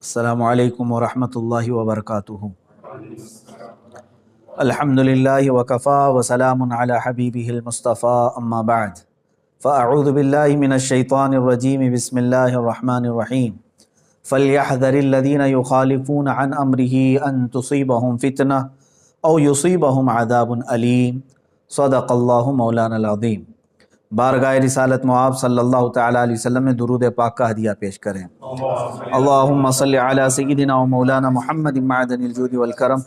السلام علیکم ورحمۃ اللہ وبرکاتہ۔ الحمدللہ وکفا وسلام علی حبیبہ المصطفیٰ اما بعد فاعوذ باللہ من الشیطان الرجیم بسم اللہ الرحمن الرحیم فلیحذر الذین یخالفون عن امرہ ان تصیبہم فتنہ او یصیبہم عذاب علیم۔ صدق اللہ مولانا العظیم۔ بارگاہ رسالت معاب صلی اللہ تعالیٰ علیہ وسلم میں درود پاک کا ہدیہ پیش کریں۔ اللہم صلی علی سیدنا و مولانا محمد معدن الجود والکرم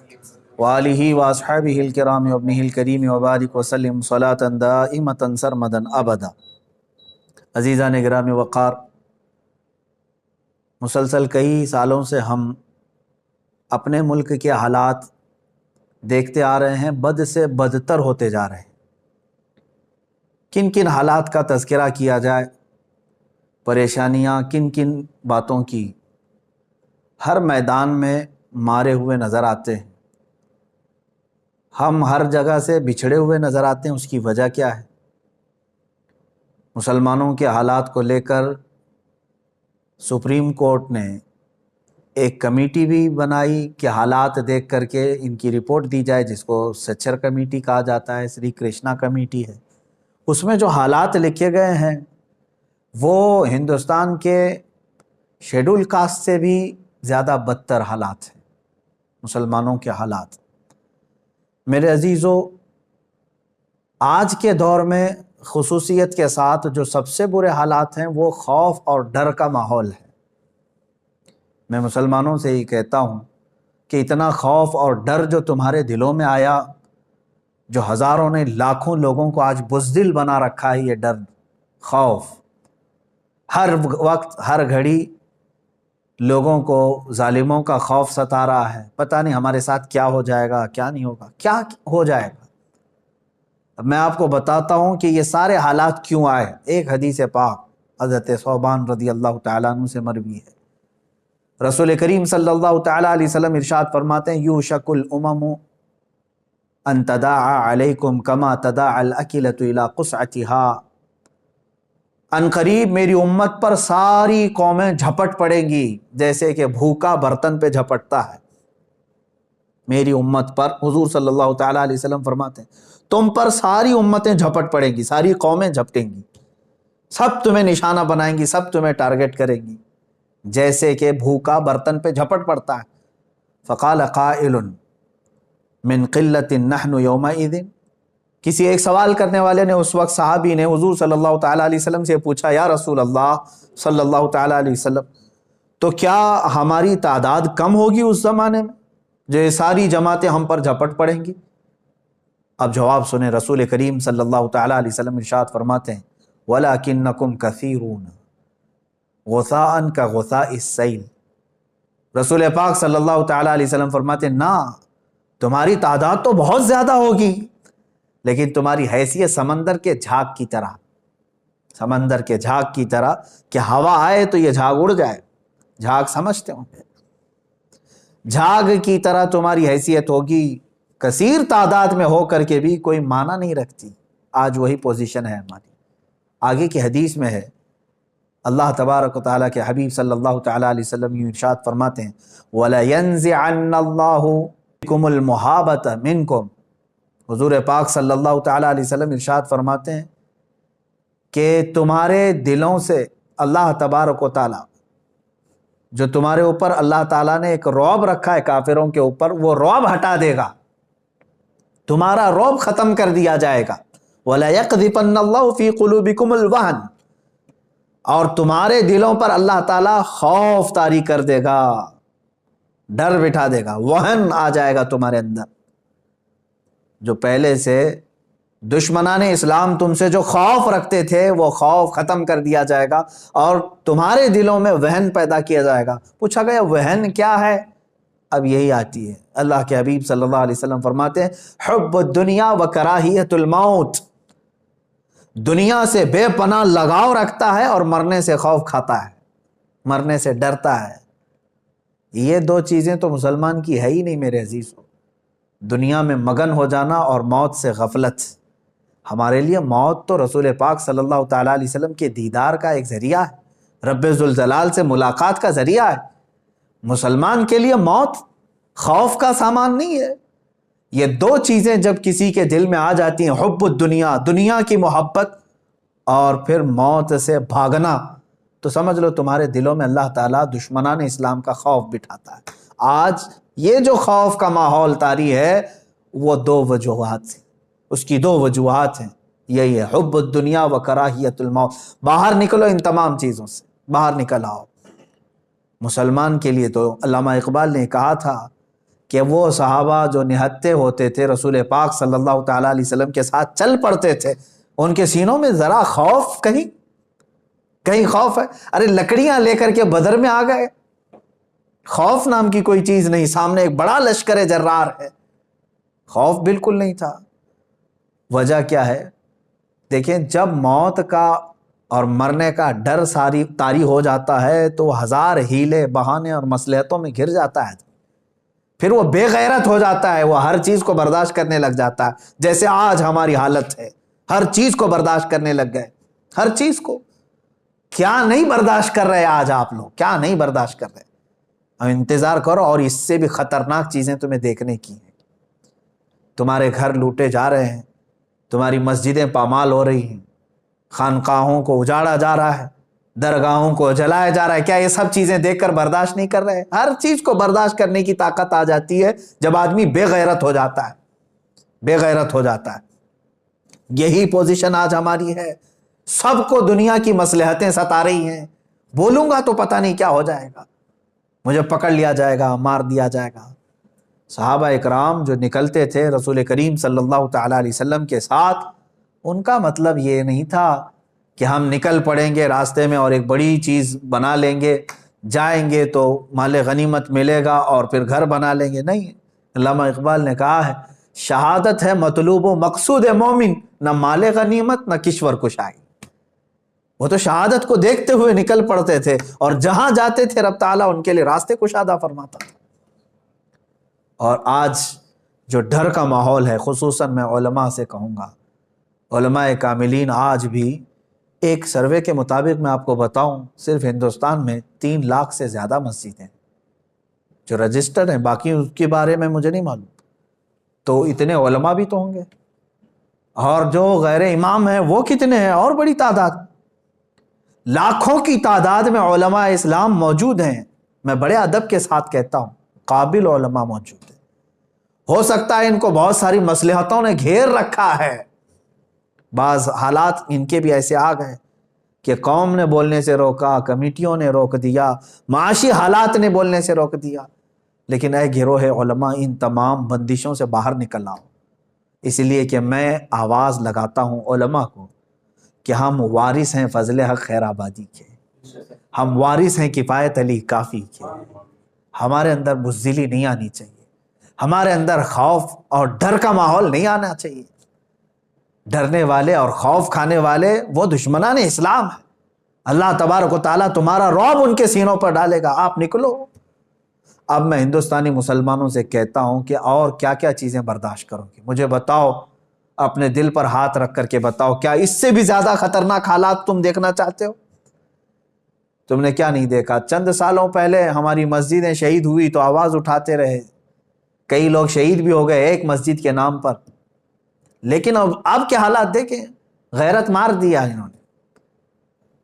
وآلہ واصحابہ الکرام وابنہ الکریم وبارک وسلم صلاة دائمة سرمدا ابدا۔ عزیزان گرامی وقار، مسلسل کئی سالوں سے ہم اپنے ملک کے حالات دیکھتے آ رہے ہیں، بد سے بدتر ہوتے جا رہے ہیں۔ کن کن حالات کا تذکرہ کیا جائے، پریشانیاں کن کن باتوں کی، ہر میدان میں مارے ہوئے نظر آتے ہیں، ہم ہر جگہ سے بچھڑے ہوئے نظر آتے ہیں۔ اس کی وجہ کیا ہے؟ مسلمانوں کے حالات کو لے کر سپریم کورٹ نے ایک کمیٹی بھی بنائی کہ حالات دیکھ کر کے ان کی رپورٹ دی جائے، جس کو سچر کمیٹی کہا جاتا ہے، سری کرشنا کمیٹی ہے۔ اس میں جو حالات لکھے گئے ہیں وہ ہندوستان کے شیڈول کاسٹ سے بھی زیادہ بدتر حالات ہیں، مسلمانوں کے حالات۔ میرے عزیزو، آج کے دور میں خصوصیت کے ساتھ جو سب سے برے حالات ہیں وہ خوف اور ڈر کا ماحول ہے۔ میں مسلمانوں سے ہی کہتا ہوں کہ اتنا خوف اور ڈر جو تمہارے دلوں میں آیا، جو ہزاروں نے لاکھوں لوگوں کو آج بزدل بنا رکھا ہے، یہ ڈر، خوف، ہر وقت ہر گھڑی لوگوں کو ظالموں کا خوف ستا رہا ہے۔ پتہ نہیں ہمارے ساتھ کیا ہو جائے گا، کیا نہیں ہوگا، کیا ہو جائے گا۔ اب میں آپ کو بتاتا ہوں کہ یہ سارے حالات کیوں آئے۔ ایک حدیث پاک حضرت ثوبان رضی اللہ تعالیٰ عنہ سے مروی ہے۔ رسول کریم صلی اللہ تعالیٰ علیہ وسلم ارشاد فرماتے ہیں، یوشک الامم ان تداعى علیکم کما تداعى الاکلۃ الی قصعتها۔ ان قریب میری امت پر ساری قومیں جھپٹ پڑیں گی جیسے کہ بھوکا برتن پہ جھپٹتا ہے۔ میری امت پر، حضور صلی اللہ تعالیٰ علیہ وسلم فرماتے ہیں، تم پر ساری امتیں جھپٹ پڑیں گی، ساری قومیں جھپٹیں گی، سب تمہیں نشانہ بنائیں گی، سب تمہیں ٹارگٹ کریں گی جیسے کہ بھوکا برتن پہ جھپٹ پڑتا ہے۔ فقال قائل من قلت نحن یومئذ، کسی ایک سوال کرنے والے نے اس وقت، صحابی نے حضور صلی اللہ تعالیٰ علیہ وسلم سے پوچھا، یا رسول اللہ صلی اللہ تعالیٰ علیہ وسلم، تو کیا ہماری تعداد کم ہوگی اس زمانے میں جو یہ ساری جماعتیں ہم پر جھپٹ پڑیں گی؟ اب جواب سنیں، رسول کریم صلی اللہ تعالیٰ علیہ وسلم ارشاد فرماتے ہیں، وَلَكِنَّكُمْ كَثِيرُونَ غُثَاءً كَغُثَاءِ السَّيْلِ۔ رسول پاک صلی اللہ تعالیٰ علیہ وسلم فرماتے ہیں، نہ، تمہاری تعداد تو بہت زیادہ ہوگی لیکن تمہاری حیثیت سمندر کے جھاگ کی طرح، سمندر کے جھاگ کی طرح کہ ہوا آئے تو یہ جھاگ اڑ جائے، جھاگ سمجھتے ہوں گے، جھاگ کی طرح تمہاری حیثیت ہوگی، کثیر تعداد میں ہو کر کے بھی کوئی معنی نہیں رکھتی۔ آج وہی پوزیشن ہے ہماری۔ آگے کی حدیث میں ہے، اللہ تبارک و تعالیٰ کے حبیب صلی اللہ تعالیٰ علیہ وسلم یہ ارشاد فرماتے ہیں، وَلَيَنزِعَنَّ اللَّهُ بِكُمُ الْمُحَابَةَ مِنْكُمْ۔ حضور پاک صلی اللہ تعالیٰ علیہ وسلم ارشاد فرماتے ہیں کہ تمہارے دلوں سے اللہ تبارک و تعالیٰ، جو تمہارے اوپر اللہ تعالیٰ نے ایک رعب رکھا ہے کافروں کے اوپر، وہ رعب ہٹا دے گا، تمہارا رعب ختم کر دیا جائے گا۔ وَلَيَقْذِفَنَّ اللَّهُ فِي قُلُوبِكُمُ الْوَهْنَ، اور تمہارے دلوں پر اللہ تعالیٰ خوف طاری کر دے گا، ڈر بٹھا دے گا، وہن آ جائے گا تمہارے اندر۔ جو پہلے سے دشمنان اسلام تم سے جو خوف رکھتے تھے وہ خوف ختم کر دیا جائے گا اور تمہارے دلوں میں وہن پیدا کیا جائے گا۔ پوچھا گیا وہن کیا ہے؟ اب یہی آتی ہے، اللہ کے حبیب صلی اللہ علیہ وسلم فرماتے ہیں، حب الدنیا و کراہیت الموت، دنیا سے بے پناہ لگاؤ رکھتا ہے اور مرنے سے خوف کھاتا ہے، مرنے سے ڈرتا ہے۔ یہ دو چیزیں تو مسلمان کی ہے ہی نہیں میرے عزیزو، دنیا میں مگن ہو جانا اور موت سے غفلت۔ ہمارے لیے موت تو رسول پاک صلی اللہ تعالیٰ علیہ وسلم کے دیدار کا ایک ذریعہ ہے، رب ذوالجلال سے ملاقات کا ذریعہ ہے۔ مسلمان کے لیے موت خوف کا سامان نہیں ہے. یہ دو چیزیں جب کسی کے دل میں آ جاتی ہیں، حب الدنیا، دنیا کی محبت، اور پھر موت سے بھاگنا، تو سمجھ لو تمہارے دلوں میں اللہ تعالیٰ دشمنان اسلام کا خوف بٹھاتا ہے. آج یہ جو خوف کا ماحول طاری ہے وہ دو وجوہات سے، اس کی دو وجوہات ہیں. یہی ہے حب الدنیا و کراہیت الموت. باہر نکلو ان تمام چیزوں سے، باہر نکل آؤ. مسلمان کے لیے تو علامہ اقبال نے کہا تھا کہ وہ صحابہ جو نہتے ہوتے تھے رسول پاک صلی اللہ تعالیٰ علیہ وسلم کے ساتھ چل پڑتے تھے، ان کے سینوں میں ذرا خوف کہیں خوف ہے؟ ارے لکڑیاں لے کر کے بدر میں آ گئے، خوف نام کی کوئی چیز نہیں، سامنے ایک بڑا لشکر جرار ہے، خوف بالکل نہیں تھا. وجہ کیا ہے؟ دیکھیں جب موت کا اور مرنے کا ڈر ساری طاری ہو جاتا ہے تو ہزار ہیلے بہانے اور مصلحتوں میں گھر جاتا ہے، پھر وہ بے غیرت ہو جاتا ہے، وہ ہر چیز کو برداشت کرنے لگ جاتا ہے. جیسے آج ہماری حالت ہے، ہر چیز کو برداشت کرنے لگ گئے، ہر چیز کو. کیا نہیں برداشت کر رہے آج آپ لوگ، کیا نہیں برداشت کر رہے؟ اب انتظار کرو اور اس سے بھی خطرناک چیزیں تمہیں دیکھنے کی ہیں. تمہارے گھر لوٹے جا رہے ہیں، تمہاری مسجدیں پامال ہو رہی ہیں، خانقاہوں کو اجاڑا جا رہا ہے، درگاہوں کو جلایا جا رہا ہے. کیا یہ سب چیزیں دیکھ کر برداشت نہیں کر رہے؟ ہر چیز کو برداشت کرنے کی طاقت آ جاتی ہے جب آدمی بے غیرت ہو جاتا ہے، بے غیرت ہو جاتا ہے. یہی پوزیشن آج ہماری ہے. سب کو دنیا کی مصلحتیں ستا رہی ہیں. بولوں گا تو پتہ نہیں کیا ہو جائے گا، مجھے پکڑ لیا جائے گا، مار دیا جائے گا. صحابہ اکرام جو نکلتے تھے رسول کریم صلی اللہ تعالیٰ علیہ وسلم کے ساتھ، ان کا مطلب یہ نہیں تھا کہ ہم نکل پڑیں گے راستے میں اور ایک بڑی چیز بنا لیں گے، جائیں گے تو مال غنیمت ملے گا اور پھر گھر بنا لیں گے. نہیں، علامہ اقبال نے کہا ہے شہادت ہے مطلوب و مقصود مومن، نہ مال غنیمت نہ کشور کشائی. وہ تو شہادت کو دیکھتے ہوئے نکل پڑتے تھے اور جہاں جاتے تھے رب تعالیٰ ان کے لیے راستے کشادہ فرماتا تھا. اور آج جو ڈر کا ماحول ہے، خصوصاً میں علماء سے کہوں گا، علماء کاملین آج بھی ایک سروے کے مطابق میں آپ کو بتاؤں صرف ہندوستان میں 3 لاکھ سے زیادہ مسجدیں جو رجسٹرڈ ہیں، باقی اس کے بارے میں مجھے نہیں معلوم. تو اتنے علماء بھی تو ہوں گے، اور جو غیر امام ہیں وہ کتنے ہیں؟ اور بڑی تعداد، لاکھوں کی تعداد میں علماء اسلام موجود ہیں. میں بڑے ادب کے ساتھ کہتا ہوں قابل علماء موجود ہیں. ہو سکتا ہے ان کو بہت ساری مصلحتوں نے گھیر رکھا ہے، بعض حالات ان کے بھی ایسے آ گئے کہ قوم نے بولنے سے روکا، کمیٹیوں نے روک دیا، معاشی حالات نے بولنے سے روک دیا. لیکن اے گروہ علماء، ان تمام بندشوں سے باہر نکل آؤ. اس لیے کہ میں آواز لگاتا ہوں علماء کو کہ ہم وارث ہیں فضل حق خیر آبادی کے، ہم وارث ہیں کفایت علی کافی کے. ہمارے اندر بزدلی نہیں آنی چاہیے، ہمارے اندر خوف اور ڈر کا ماحول نہیں آنا چاہیے. ڈرنے والے اور خوف کھانے والے وہ دشمنان اسلام ہیں. اللہ تبارک و تعالیٰ تمہارا رعب ان کے سینوں پر ڈالے گا. آپ نکلو. اب میں ہندوستانی مسلمانوں سے کہتا ہوں کہ اور کیا کیا چیزیں برداشت کرو گے؟ مجھے بتاؤ، اپنے دل پر ہاتھ رکھ کر کے بتاؤ، کیا اس سے بھی زیادہ خطرناک حالات تم دیکھنا چاہتے ہو؟ تم نے کیا نہیں دیکھا؟ چند سالوں پہلے ہماری مسجدیں شہید ہوئی تو آواز اٹھاتے رہے، کئی لوگ شہید بھی ہو گئے ایک مسجد کے نام پر. لیکن اب کے حالات دیکھیں، غیرت مار دیا انہوں نے.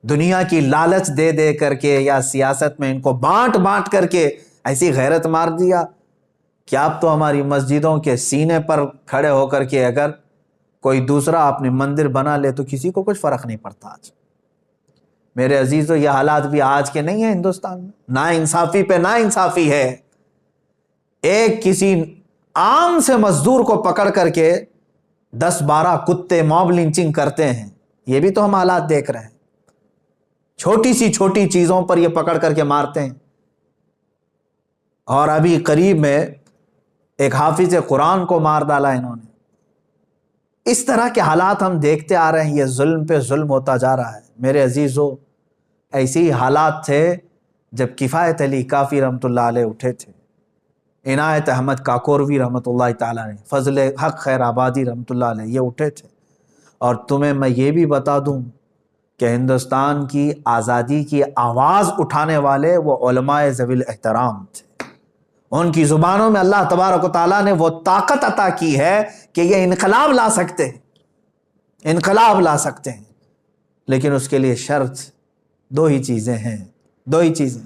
دنیا کی لالچ دے دے کر کے یا سیاست میں ان کو بانٹ بانٹ کر کے ایسی غیرت مار دیا کہ اب تو ہماری مسجدوں کے سینے پر کھڑے ہو کر کے اگر کوئی دوسرا اپنے مندر بنا لے تو کسی کو کچھ فرق نہیں پڑتا. آج میرے عزیزو یہ حالات بھی آج کے نہیں ہیں ہندوستان میں. نا انصافی پہ نا انصافی ہے. ایک کسی عام سے مزدور کو پکڑ کر کے 10-12 کتے موب لنچنگ کرتے ہیں. یہ بھی تو ہم حالات دیکھ رہے ہیں. چھوٹی سی چھوٹی چیزوں پر یہ پکڑ کر کے مارتے ہیں. اور ابھی قریب میں ایک حافظ قرآن کو مار ڈالا انہوں نے. اس طرح کے حالات ہم دیکھتے آ رہے ہیں. یہ ظلم پہ ظلم ہوتا جا رہا ہے. میرے عزیزو ایسی حالات تھے جب کفایت علی کافی رحمۃ اللہ علیہ اٹھے تھے، عنایت احمد کاکوروی رحمۃ اللہ تعالیٰ نے، فضل حق خیر آبادی رحمۃ اللہ علیہ، یہ اٹھے تھے. اور تمہیں میں یہ بھی بتا دوں کہ ہندوستان کی آزادی کی آواز اٹھانے والے وہ علماء ذوی الاحترام تھے. ان کی زبانوں میں اللہ تبارک و تعالیٰ نے وہ طاقت عطا کی ہے کہ یہ انقلاب لا سکتے ہیں، انقلاب لا سکتے ہیں. لیکن اس کے لیے شرط دو ہی چیزیں ہیں، دو ہی چیزیں.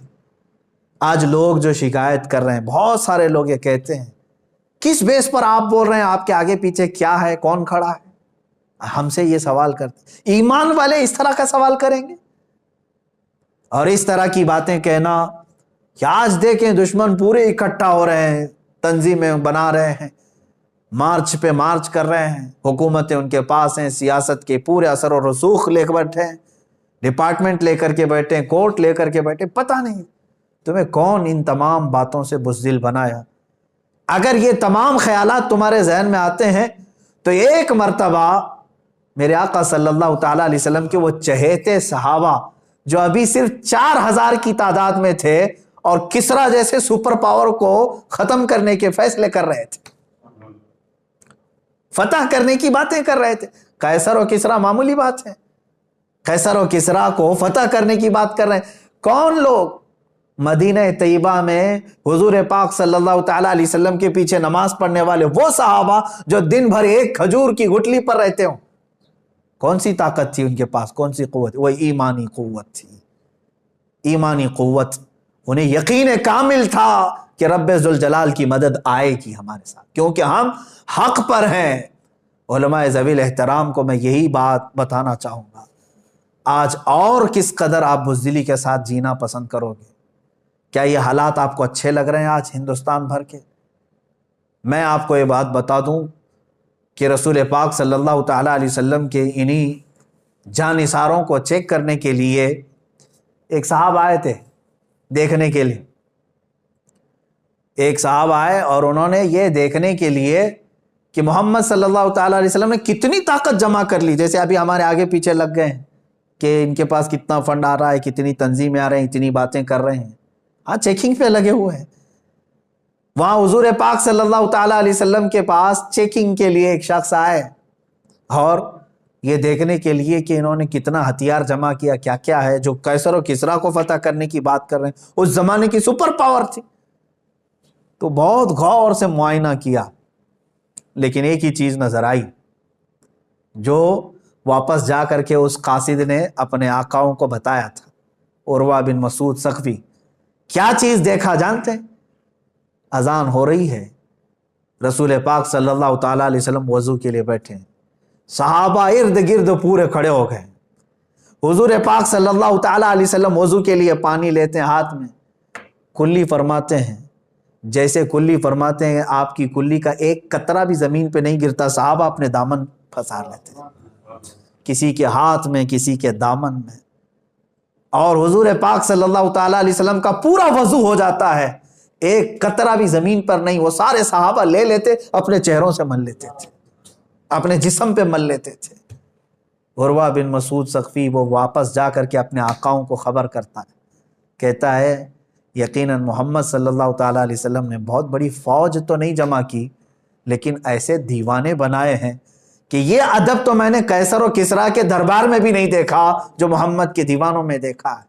آج لوگ جو شکایت کر رہے ہیں، بہت سارے لوگ یہ کہتے ہیں کس بیس پر آپ بول رہے ہیں، آپ کے آگے پیچھے کیا ہے، کون کھڑا ہے. ہم سے یہ سوال کرتے، ایمان والے اس طرح کا سوال کریں گے؟ اور اس طرح کی باتیں کہنا کہ آج دیکھیں دشمن پورے اکٹھا ہو رہے ہیں، تنظیمیں بنا رہے ہیں، مارچ پہ مارچ کر رہے ہیں، حکومتیں ان کے پاس ہیں، سیاست کے پورے اثر و رسوخ لے کر بیٹھے ہیں، ڈپارٹمنٹ لے کر کے بیٹھے ہیں، کورٹ لے کر کے بیٹھے. پتہ نہیں تمہیں کون ان تمام باتوں سے بزدل بنایا. اگر یہ تمام خیالات تمہارے ذہن میں آتے ہیں تو ایک مرتبہ میرے آقا صلی اللہ تعالیٰ علیہ وسلم کے وہ چہیتے صحابہ جو ابھی صرف 4000 کی تعداد میں تھے اور کسرا جیسے سپر پاور کو ختم کرنے کے فیصلے کر رہے تھے، فتح کرنے کی باتیں کر رہے تھے. قیصر و کسرا معمولی بات ہے، قیصر و کسرا کو فتح کرنے کی بات کر رہے ہیں. کون لوگ مدینہ طیبہ میں حضور پاک صلی اللہ تعالیٰ علیہ وسلم کے پیچھے نماز پڑھنے والے وہ صحابہ جو دن بھر ایک کھجور کی گٹلی پر رہتے ہوں، کون سی طاقت تھی ان کے پاس، کون سی قوت؟ وہ ایمانی قوت تھی، ایمانی قوت. انہیں یقین کامل تھا کہ رب ذوالجلال کی مدد آئے گی ہمارے ساتھ، کیونکہ ہم حق پر ہیں. علماء ذوی الاحترام کو میں یہی بات بتانا چاہوں گا. آج اور کس قدر آپ بزدلی کے ساتھ جینا پسند کرو گے؟ کیا یہ حالات آپ کو اچھے لگ رہے ہیں آج ہندوستان بھر کے؟ میں آپ کو یہ بات بتا دوں کہ رسول پاک صلی اللہ تعالیٰ علیہ وسلم کے انہی جانثاروں کو چیک کرنے کے لیے ایک صاحب آئے تھے دیکھنے کے لیے. ایک صاحب آئے اور انہوں نے یہ دیکھنے کے لیے کہ محمد صلی اللہ تعالیٰ علیہ وسلم نے کتنی طاقت جمع کر لی. جیسے ابھی ہمارے آگے پیچھے لگ گئے ہیں کہ ان کے پاس کتنا فنڈ آ رہا ہے، کتنی تنظیمیں آ رہے ہیں، اتنی باتیں کر رہے ہیں. ہاں چیکنگ پہ لگے ہوئے ہیں. وہاں حضور پاک صلی اللہ تعالیٰ علیہ وسلم کے پاس چیکنگ کے لیے ایک شخص آئے اور یہ دیکھنے کے لیے کہ انہوں نے کتنا ہتھیار جمع کیا، کیا کیا ہے، جو قیصر و کسرا کو فتح کرنے کی بات کر رہے ہیں، اس زمانے کی سپر پاور تھی. تو بہت غور سے معائنہ کیا، لیکن ایک ہی چیز نظر آئی جو واپس جا کر کے اس قاصد نے اپنے آقاؤں کو بتایا تھا، عروہ بن مسعود ثقفی. کیا چیز دیکھا جانتے ہیں؟ اذان ہو رہی ہے، رسول پاک صلی اللہ تعالیٰ علیہ وسلم وضو کے لیے بیٹھے ہیں، صحابہ ارد گرد پورے کھڑے ہو گئے. حضور پاک صلی اللہ تعالیٰ علیہ وسلم وضو کے لیے پانی لیتے ہیں ہاتھ میں، کلی فرماتے ہیں. جیسے کلی فرماتے ہیں آپ کی کلی کا ایک قطرہ بھی زمین پہ نہیں گرتا، صحابہ اپنے دامن پھنسا لیتے ہیں، کسی کے ہاتھ میں، کسی کے دامن میں. اور حضور پاک صلی اللہ تعالیٰ علیہ وسلم کا پورا وضو ہو جاتا ہے، ایک قطرہ بھی زمین پر نہیں. وہ سارے صحابہ لے لیتے، اپنے چہروں سے مل لیتے تھے، اپنے جسم پہ مل لیتے تھے. عروہ بن مسعود ثقفی وہ واپس جا کر کے اپنے آقاؤں کو خبر کرتا ہے، کہتا ہے یقیناً محمد صلی اللہ تعالیٰ علیہ وسلم نے بہت بڑی فوج تو نہیں جمع کی، لیکن ایسے دیوانے بنائے ہیں کہ یہ ادب تو میں نے قیصر و کسرا کے دربار میں بھی نہیں دیکھا جو محمد کے دیوانوں میں دیکھا ہے.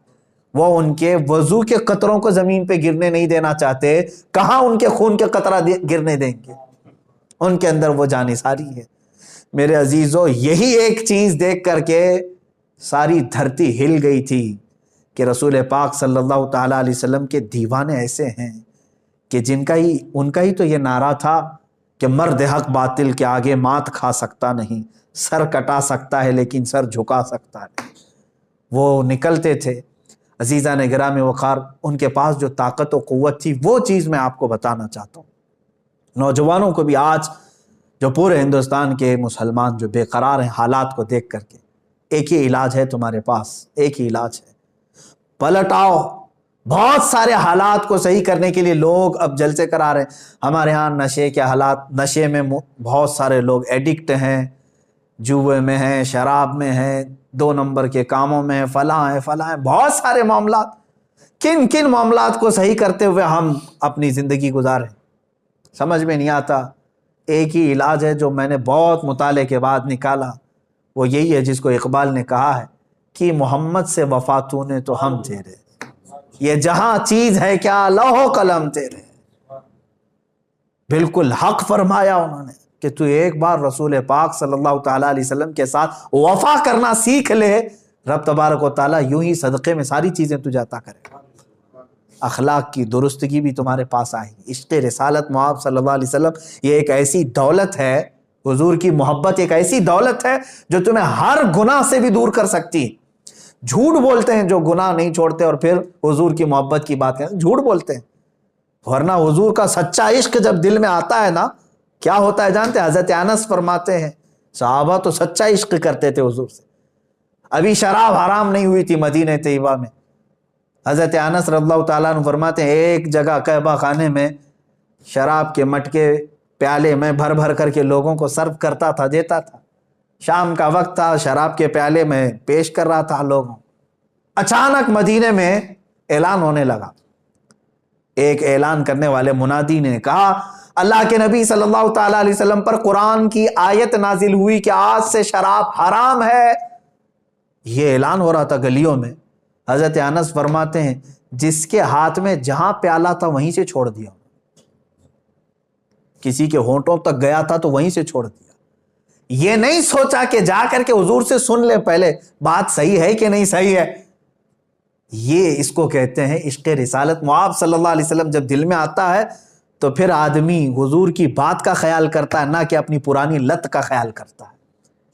وہ ان کے وضو کے قطروں کو زمین پہ گرنے نہیں دینا چاہتے، کہاں ان کے خون کے قطرہ گرنے دیں گے؟ ان کے اندر وہ جانثاری ہے. میرے عزیزو، یہی ایک چیز دیکھ کر کے ساری دھرتی ہل گئی تھی کہ رسول پاک صلی اللہ تعالیٰ علیہ وسلم کے دیوانے ایسے ہیں کہ ان کا ہی تو یہ نعرہ تھا کہ مرد حق باطل کے آگے مات کھا سکتا نہیں، سر کٹا سکتا ہے لیکن سر جھکا سکتا ہے. وہ نکلتے تھے. عزیزان گرامی وقار، ان کے پاس جو طاقت و قوت تھی وہ چیز میں آپ کو بتانا چاہتا ہوں. نوجوانوں کو بھی آج جو پورے ہندوستان کے مسلمان جو بے قرار ہیں حالات کو دیکھ کر کے، ایک ہی علاج ہے تمہارے پاس، ایک ہی علاج ہے، پلٹ آؤ. بہت سارے حالات کو صحیح کرنے کے لیے لوگ اب جلسے کرا رہے ہیں. ہمارے ہاں نشے کے حالات، نشے میں بہت سارے لوگ ایڈکٹ ہیں، جوئے میں ہیں، شراب میں ہیں، 2 نمبر کے کاموں میں ہیں، فلاں ہیں فلاں ہیں، بہت سارے معاملات. کن کن معاملات کو صحیح کرتے ہوئے ہم اپنی زندگی گزاریں، سمجھ میں نہیں آتا. ایک ہی علاج ہے جو میں نے بہت مطالعے کے بعد نکالا، وہ یہی ہے جس کو اقبال نے کہا ہے کہ محمد سے وفا تو نے تو ہم تیرے، یہ جہاں چیز ہے کیا لوح و قلم تیرے۔ بالکل حق فرمایا انہوں نے کہ تو ایک بار رسول پاک صلی اللہ تعالیٰ علیہ وسلم کے ساتھ وفا کرنا سیکھ لے، رب تبارک و تعالیٰ یوں ہی صدقے میں ساری چیزیں تجھے عطا کرے گا۔ اخلاق کی درستگی بھی تمہارے پاس آئے گی۔ عشق رسالت محمد صلی اللہ علیہ وسلم یہ ایک ایسی دولت ہے، حضور کی محبت ایک ایسی دولت ہے جو تمہیں ہر گناہ سے بھی دور کر سکتی ہے۔ جھوٹ بولتے ہیں جو گناہ نہیں چھوڑتے اور پھر حضور کی محبت کی بات کرتے ہیں، جھوٹ بولتے ہیں، ورنہ حضور کا سچا عشق جب دل میں آتا ہے نا کیا ہوتا ہے جانتے ہیں؟ حضرت انس فرماتے ہیں صحابہ تو سچا عشق کرتے تھے حضور سے، ابھی شراب حرام نہیں ہوئی تھی مدینہ طیبہ میں۔ حضرت انس رضی اللہ تعالیٰ عنہ فرماتے ہیں ایک جگہ کعبہ خانے میں شراب کے مٹکے پیالے میں بھر بھر کر کے لوگوں کو سرو کرتا تھا، دیتا تھا۔ شام کا وقت تھا، شراب کے پیالے میں پیش کر رہا تھا لوگوں۔ اچانک مدینے میں اعلان ہونے لگا، ایک اعلان کرنے والے منادی نے کہا اللہ کے نبی صلی اللہ تعالیٰ علیہ وسلم پر قرآن کی آیت نازل ہوئی کہ آج سے شراب حرام ہے۔ یہ اعلان ہو رہا تھا گلیوں میں۔ حضرت انس فرماتے ہیں جس کے ہاتھ میں جہاں پیالہ تھا وہیں سے چھوڑ دیا، کسی کے ہونٹوں تک گیا تھا تو وہیں سے چھوڑ دیا۔ یہ نہیں سوچا کہ جا کر کے حضور سے سن لے پہلے بات صحیح ہے کہ نہیں صحیح ہے۔ یہ اس کو کہتے ہیں عشق رسالت محمد صلی اللہ علیہ وسلم جب دل میں آتا ہے تو پھر آدمی حضور کی بات کا خیال کرتا ہے، نہ کہ اپنی پرانی لت کا خیال کرتا ہے۔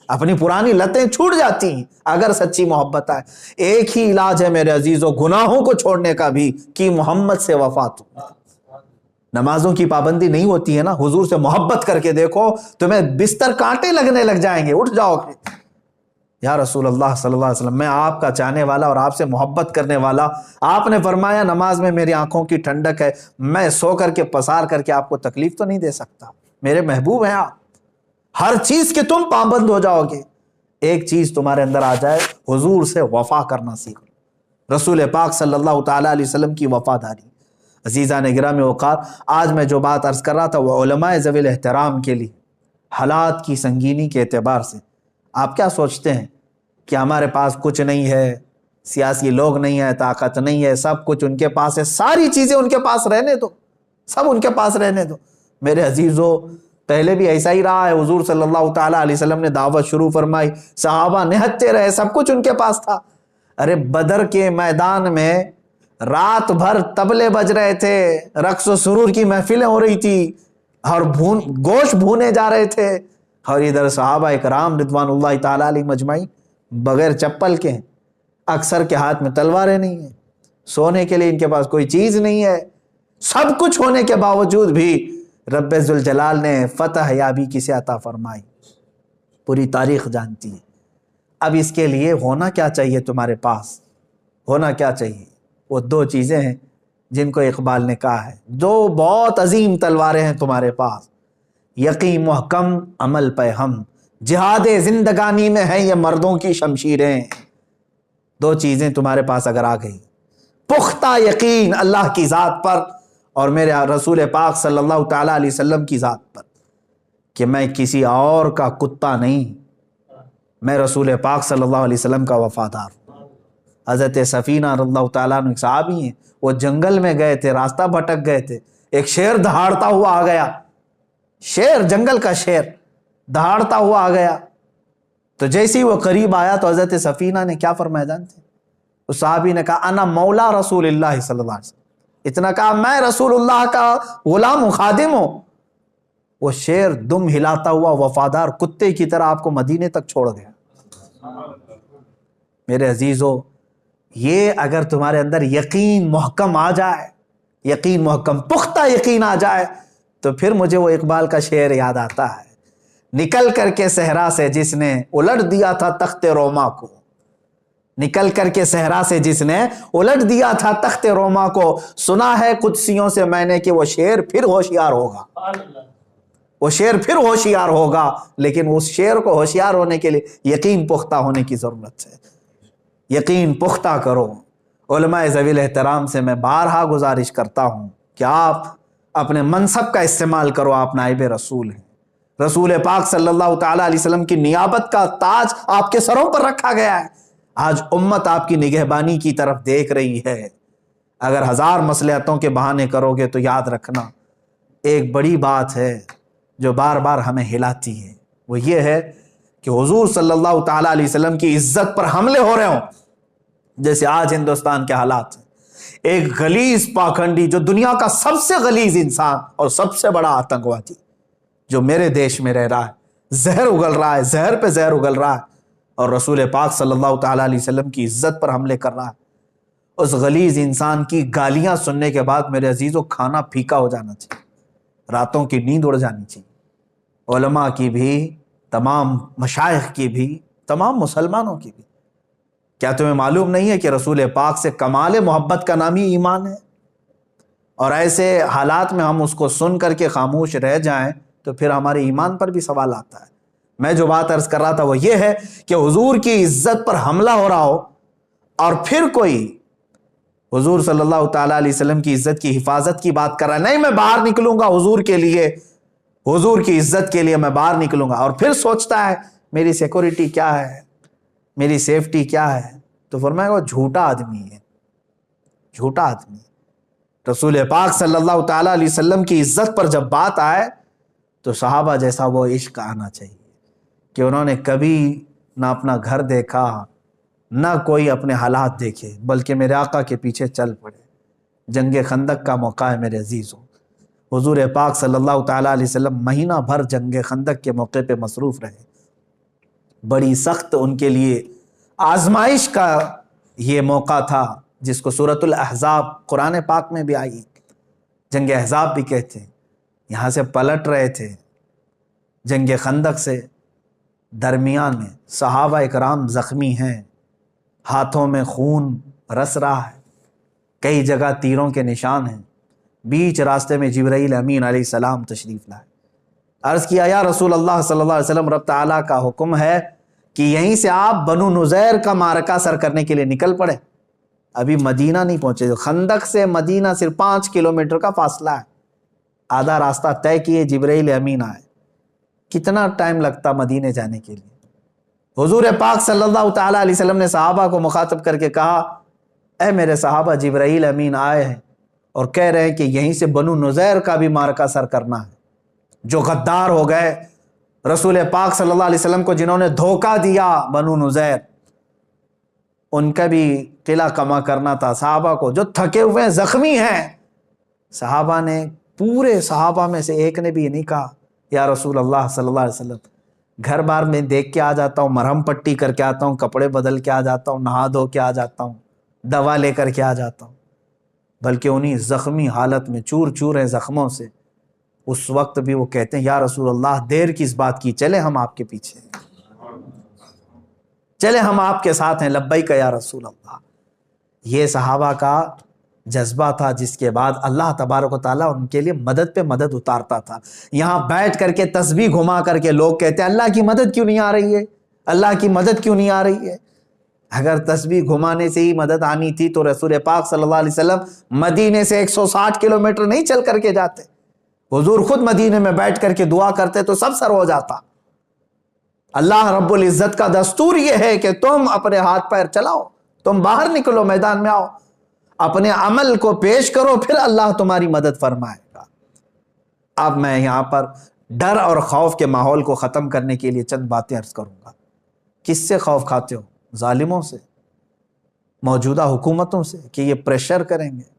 اپنی پرانی لتیں چھوٹ جاتی ہیں اگر سچی محبت آئے۔ ایک ہی علاج ہے میرے عزیزوں گناہوں کو چھوڑنے کا بھی، کہ محمد سے وفا تو۔ نمازوں کی پابندی نہیں ہوتی ہے نا، حضور سے محبت کر کے دیکھو تمہیں بستر کانٹے لگنے لگ جائیں گے، اٹھ جاؤ گے یا رسول اللہ صلی اللہ علیہ وسلم میں آپ کا چاہنے والا اور آپ سے محبت کرنے والا۔ آپ نے فرمایا نماز میں میری آنکھوں کی ٹھنڈک ہے، میں سو کر کے پسار کر کے آپ کو تکلیف تو نہیں دے سکتا، میرے محبوب ہیں آپ، ہر چیز کے تم پابند ہو جاؤ گے۔ ایک چیز تمہارے اندر آ جائے، حضور سے وفا کرنا سیکھو، رسول پاک صلی اللہ تعالیٰ علیہ وسلم کی وفاداری۔ عزیزان گرامی وقار، آج میں جو بات عرض کر رہا تھا وہ علماء ذوی الاحترام کے لیے حالات کی سنگینی کے اعتبار سے۔ آپ کیا سوچتے ہیں کہ ہمارے پاس کچھ نہیں ہے، سیاسی لوگ نہیں ہے، طاقت نہیں ہے، سب کچھ ان کے پاس ہے، ساری چیزیں ان کے پاس رہنے دو، سب ان کے پاس رہنے دو۔ میرے عزیزوں پہلے بھی ایسا ہی رہا ہے، حضور صلی اللہ تعالیٰ علیہ وسلم نے دعوت شروع فرمائی، صحابہ نہتے رہے، سب کچھ ان کے پاس تھا۔ ارے بدر کے میدان میں رات بھر طبلے بج رہے تھے، رقص و سرور کی محفلیں ہو رہی تھی اور گوشت بھونے جا رہے تھے، اور ادھر صحابہ اکرام رضوان اللہ تعالیٰ علیہ مجمعین بغیر چپل کے ہیں، اکثر کے ہاتھ میں تلواریں نہیں ہیں، سونے کے لیے ان کے پاس کوئی چیز نہیں ہے، سب کچھ ہونے کے باوجود بھی رب ذوالجلال نے فتح یابی کسے عطا فرمائی، پوری تاریخ جانتی ہے۔ اب اس کے لیے ہونا کیا چاہیے تمہارے پاس؟ ہونا کیا چاہیے؟ وہ دو چیزیں ہیں جن کو اقبال نے کہا ہے، دو بہت عظیم تلواریں ہیں تمہارے پاس، یقین محکم عمل پہ ہم، جہاد زندگانی میں ہیں یہ مردوں کی شمشیریں۔ دو چیزیں تمہارے پاس اگر آ گئی، پختہ یقین اللہ کی ذات پر اور میرے رسول پاک صلی اللہ تعالیٰ علیہ وسلم کی ذات پر، کہ میں کسی اور کا کتا نہیں، میں رسول پاک صلی اللہ علیہ وسلم کا وفادار ہوں۔ حضرت سفینہ رضی اللہ تعالیٰ عنہ ایک صحابی ہیں، وہ جنگل میں گئے تھے، راستہ بھٹک گئے تھے، ایک شیر دہاڑتا ہوا آ گیا، شیر، جنگل کا شیر دہاڑتا ہوا آ گیا، تو جیسے ہی وہ قریب آیا تو حضرت سفینہ نے کیا فرمایا جانتے ہیں؟ اس صحابی نے کہا انا مولا رسول اللہ صلی اللہ علیہ وسلم، اتنا کہا میں رسول اللہ کا غلام و خادم ہوں۔ وہ شیر دم ہلاتا ہوا وفادار کتے کی طرح آپ کو مدینے تک چھوڑ گیا۔ میرے عزیزو، یہ اگر تمہارے اندر یقین محکم آ جائے، یقین محکم پختہ یقین آ جائے، تو پھر مجھے وہ اقبال کا شعر یاد آتا ہے، نکل کر کے صحرا سے جس نے الٹ دیا تھا تخت روما کو، نکل کر کے صحرا سے جس نے الٹ دیا تھا تخت روما کو، سنا ہے قدسیوں سے میں نے کہ وہ شیر پھر ہوشیار ہوگا، وہ شیر پھر ہوشیار ہوگا، لیکن اس شیر کو ہوشیار ہونے کے لیے یقین پختہ ہونے کی ضرورت ہے۔ یقین پختہ کرو۔ علماء ذوی الاحترام سے میں بارہا گزارش کرتا ہوں کہ آپ اپنے منصب کا استعمال کرو، آپ نائب رسول ہیں، رسول پاک صلی اللہ تعالیٰ علیہ وسلم کی نیابت کا تاج آپ کے سروں پر رکھا گیا ہے، آج امت آپ کی نگہبانی کی طرف دیکھ رہی ہے۔ اگر 1000 مصلحتوں کے بہانے کرو گے تو یاد رکھنا ایک بڑی بات ہے جو بار بار ہمیں ہلاتی ہے، وہ یہ ہے کہ حضور صلی اللہ تعالیٰ علیہ وسلم کی عزت پر حملے ہو رہے ہوں، جیسے آج ہندوستان کے حالات ہیں۔ ایک غلیظ پاکھنڈی جو دنیا کا سب سے غلیظ انسان اور سب سے بڑا آتنکوادی جو میرے دیش میں رہ رہا ہے، زہر اگل رہا ہے، زہر پہ زہر اگل رہا ہے، اور رسول پاک صلی اللہ تعالیٰ علیہ وسلم کی عزت پر حملے کر رہا ہے۔ اس غلیظ انسان کی گالیاں سننے کے بعد میرے عزیزوں کھانا پھیکا ہو جانا چاہیے، راتوں کی نیند اڑ جانی چاہیے، علماء کی بھی، تمام مشائخ کی بھی، تمام مسلمانوں کی بھی۔ کیا تمہیں معلوم نہیں ہے کہ رسول پاک سے کمال محبت کا نام ہی ایمان ہے؟ اور ایسے حالات میں ہم اس کو سن کر کے خاموش رہ جائیں تو پھر ہمارے ایمان پر بھی سوال آتا ہے۔ میں جو بات عرض کر رہا تھا وہ یہ ہے کہ حضور کی عزت پر حملہ ہو رہا ہو اور پھر کوئی حضور صلی اللہ تعالیٰ علیہ وسلم کی عزت کی حفاظت کی بات کر رہا ہے، نہیں میں باہر نکلوں گا حضور کے لیے، حضور کی عزت کے لیے میں باہر نکلوں گا، اور پھر سوچتا ہے میری سیکورٹی کیا ہے، میری سیفٹی کیا ہے، تو فرمایا وہ جھوٹا آدمی ہے، جھوٹا آدمی ہے۔ رسول پاک صلی اللہ تعالیٰ علیہ وسلم کی عزت پر جب بات آئے تو صحابہ جیسا وہ عشق آنا چاہیے کہ انہوں نے کبھی نہ اپنا گھر دیکھا نہ کوئی اپنے حالات دیکھے، بلکہ میرے آقا کے پیچھے چل پڑے۔ جنگ خندق کا موقع ہے میرے عزیزوں، حضور پاک صلی اللہ تعالیٰ علیہ وسلم مہینہ بھر جنگ خندق کے موقع پہ مصروف رہے۔ بڑی سخت ان کے لیے آزمائش کا یہ موقع تھا، جس کو سورۃ الاحزاب قرآن پاک میں بھی آئی، جنگ احزاب بھی کہتے ہیں۔ یہاں سے پلٹ رہے تھے جنگ خندق سے، درمیان میں صحابہ اکرام زخمی ہیں، ہاتھوں میں خون رس رہا ہے، کئی جگہ تیروں کے نشان ہیں، بیچ راستے میں جبرائیل امین علیہ السلام تشریف لائے۔ عرض کیا یا رسول اللہ صلی اللہ علیہ وسلم، رب تعالیٰ کا حکم ہے کہ یہیں سے آپ بنو نذیر کا معرکہ سر کرنے کے لیے نکل پڑے۔ ابھی مدینہ نہیں پہنچے، خندق سے مدینہ صرف 5 کلومیٹر کا فاصلہ ہے، آدھا راستہ طے کیے، جبرائیل امین آئے۔ کتنا ٹائم لگتا مدینے جانے کے لیے؟ حضور پاک صلی اللہ تعالیٰ علیہ وسلم نے صحابہ کو مخاطب کر کے کہا، اے میرے صحابہ، جبرائیل امین آئے ہیں اور کہہ رہے ہیں کہ یہیں سے بنو نذیر کا بھی معرکہ سر کرنا ہے۔ جو غدار ہو گئے رسول پاک صلی اللہ علیہ وسلم کو، جنہوں نے دھوکہ دیا بنو نذیر، ان کا بھی قلعہ کما کرنا تھا۔ صحابہ کو جو تھکے ہوئے ہیں، زخمی ہیں، صحابہ نے، پورے صحابہ میں سے ایک نے بھی یہ نہیں کہا یا رسول اللہ صلی اللہ علیہ وسلم گھر بار میں دیکھ کے آ جاتا ہوں، مرہم پٹی کر کے آتا ہوں، کپڑے بدل کے آ جاتا ہوں، نہا دھو کے آ جاتا ہوں، دوا لے کر کے آ جاتا ہوں، بلکہ انہی زخمی حالت میں چور چور ہیں زخموں سے، اس وقت بھی وہ کہتے ہیں یا رسول اللہ دیر کس بات کی، چلے ہم آپ کے پیچھے ہیں، چلے ہم آپ کے ساتھ ہیں، لبیک یا رسول اللہ۔ یہ صحابہ کا جذبہ تھا، جس کے بعد اللہ تبارک و تعالیٰ ان کے لیے مدد پہ مدد اتارتا تھا۔ یہاں بیٹھ کر کے تسبیح گھما کر کے لوگ کہتے ہیں اللہ کی مدد کیوں نہیں آ رہی ہے، اللہ کی مدد کیوں نہیں آ رہی ہے۔ اگر تسبیح گھمانے سے ہی مدد آنی تھی تو رسول پاک صلی اللہ علیہ وسلم مدینے سے 160 کلومیٹر نہیں چل کر کے جاتے، حضور خود مدینے میں بیٹھ کر کے دعا کرتے تو سب سر ہو جاتا۔ اللہ رب العزت کا دستور یہ ہے کہ تم اپنے ہاتھ پیر چلاؤ، تم باہر نکلو، میدان میں آؤ، اپنے عمل کو پیش کرو، پھر اللہ تمہاری مدد فرمائے گا۔ اب میں یہاں پر ڈر اور خوف کے ماحول کو ختم کرنے کے لیے چند باتیں عرض کروں گا۔ کس سے خوف کھاتے ہو؟ ظالموں سے، موجودہ حکومتوں سے، کہ یہ پریشر کریں گے۔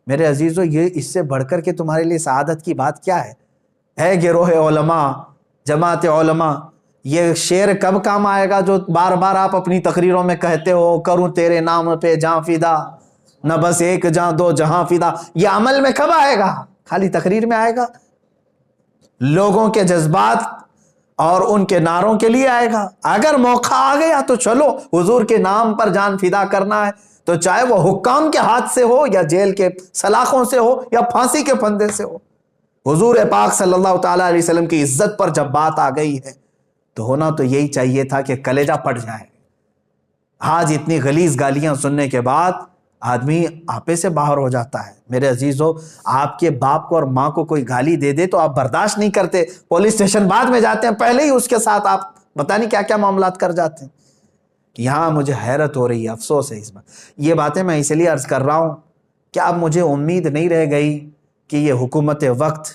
میرے عزیزو، یہ اس سے بڑھ کر کے تمہارے لیے سعادت کی بات کیا ہے؟ اے گروہ علماء، جماعت علماء، یہ شعر کب کام آئے گا جو بار بار آپ اپنی تقریروں میں کہتے ہو، کروں تیرے نام پہ جاں فدا، نہ بس ایک جاں دو جہاں فدا؟ یہ عمل میں کب آئے گا؟ خالی تقریر میں آئے گا؟ لوگوں کے جذبات اور ان کے نعروں کے لیے آئے گا؟ اگر موقع آ گیا تو چلو، حضور کے نام پر جان فدا کرنا ہے تو چاہے وہ حکام کے ہاتھ سے ہو یا جیل کے سلاخوں سے ہو یا پھانسی کے پھندے سے ہو۔ حضور پاک صلی اللہ تعالیٰ علیہ وسلم کی عزت پر جب بات آ گئی ہے تو ہونا تو یہی چاہیے تھا کہ کلیجہ پھٹ جائے۔ آج اتنی غلیظ گالیاں سننے کے بعد آدمی آپے سے باہر ہو جاتا ہے۔ میرے عزیزو، آپ کے باپ کو اور ماں کو کوئی گالی دے دے تو آپ برداشت نہیں کرتے، پولیس اسٹیشن بعد میں جاتے ہیں، پہلے ہی اس کے ساتھ آپ پتہ نہیں کیا کیا معاملات کر جاتے ہیں۔ یہاں مجھے حیرت ہو رہی ہے، افسوس ہے اس بات. یہ باتیں میں اس لیے عرض کر رہا ہوں کہ اب مجھے امید نہیں رہ گئی کہ یہ حکومت وقت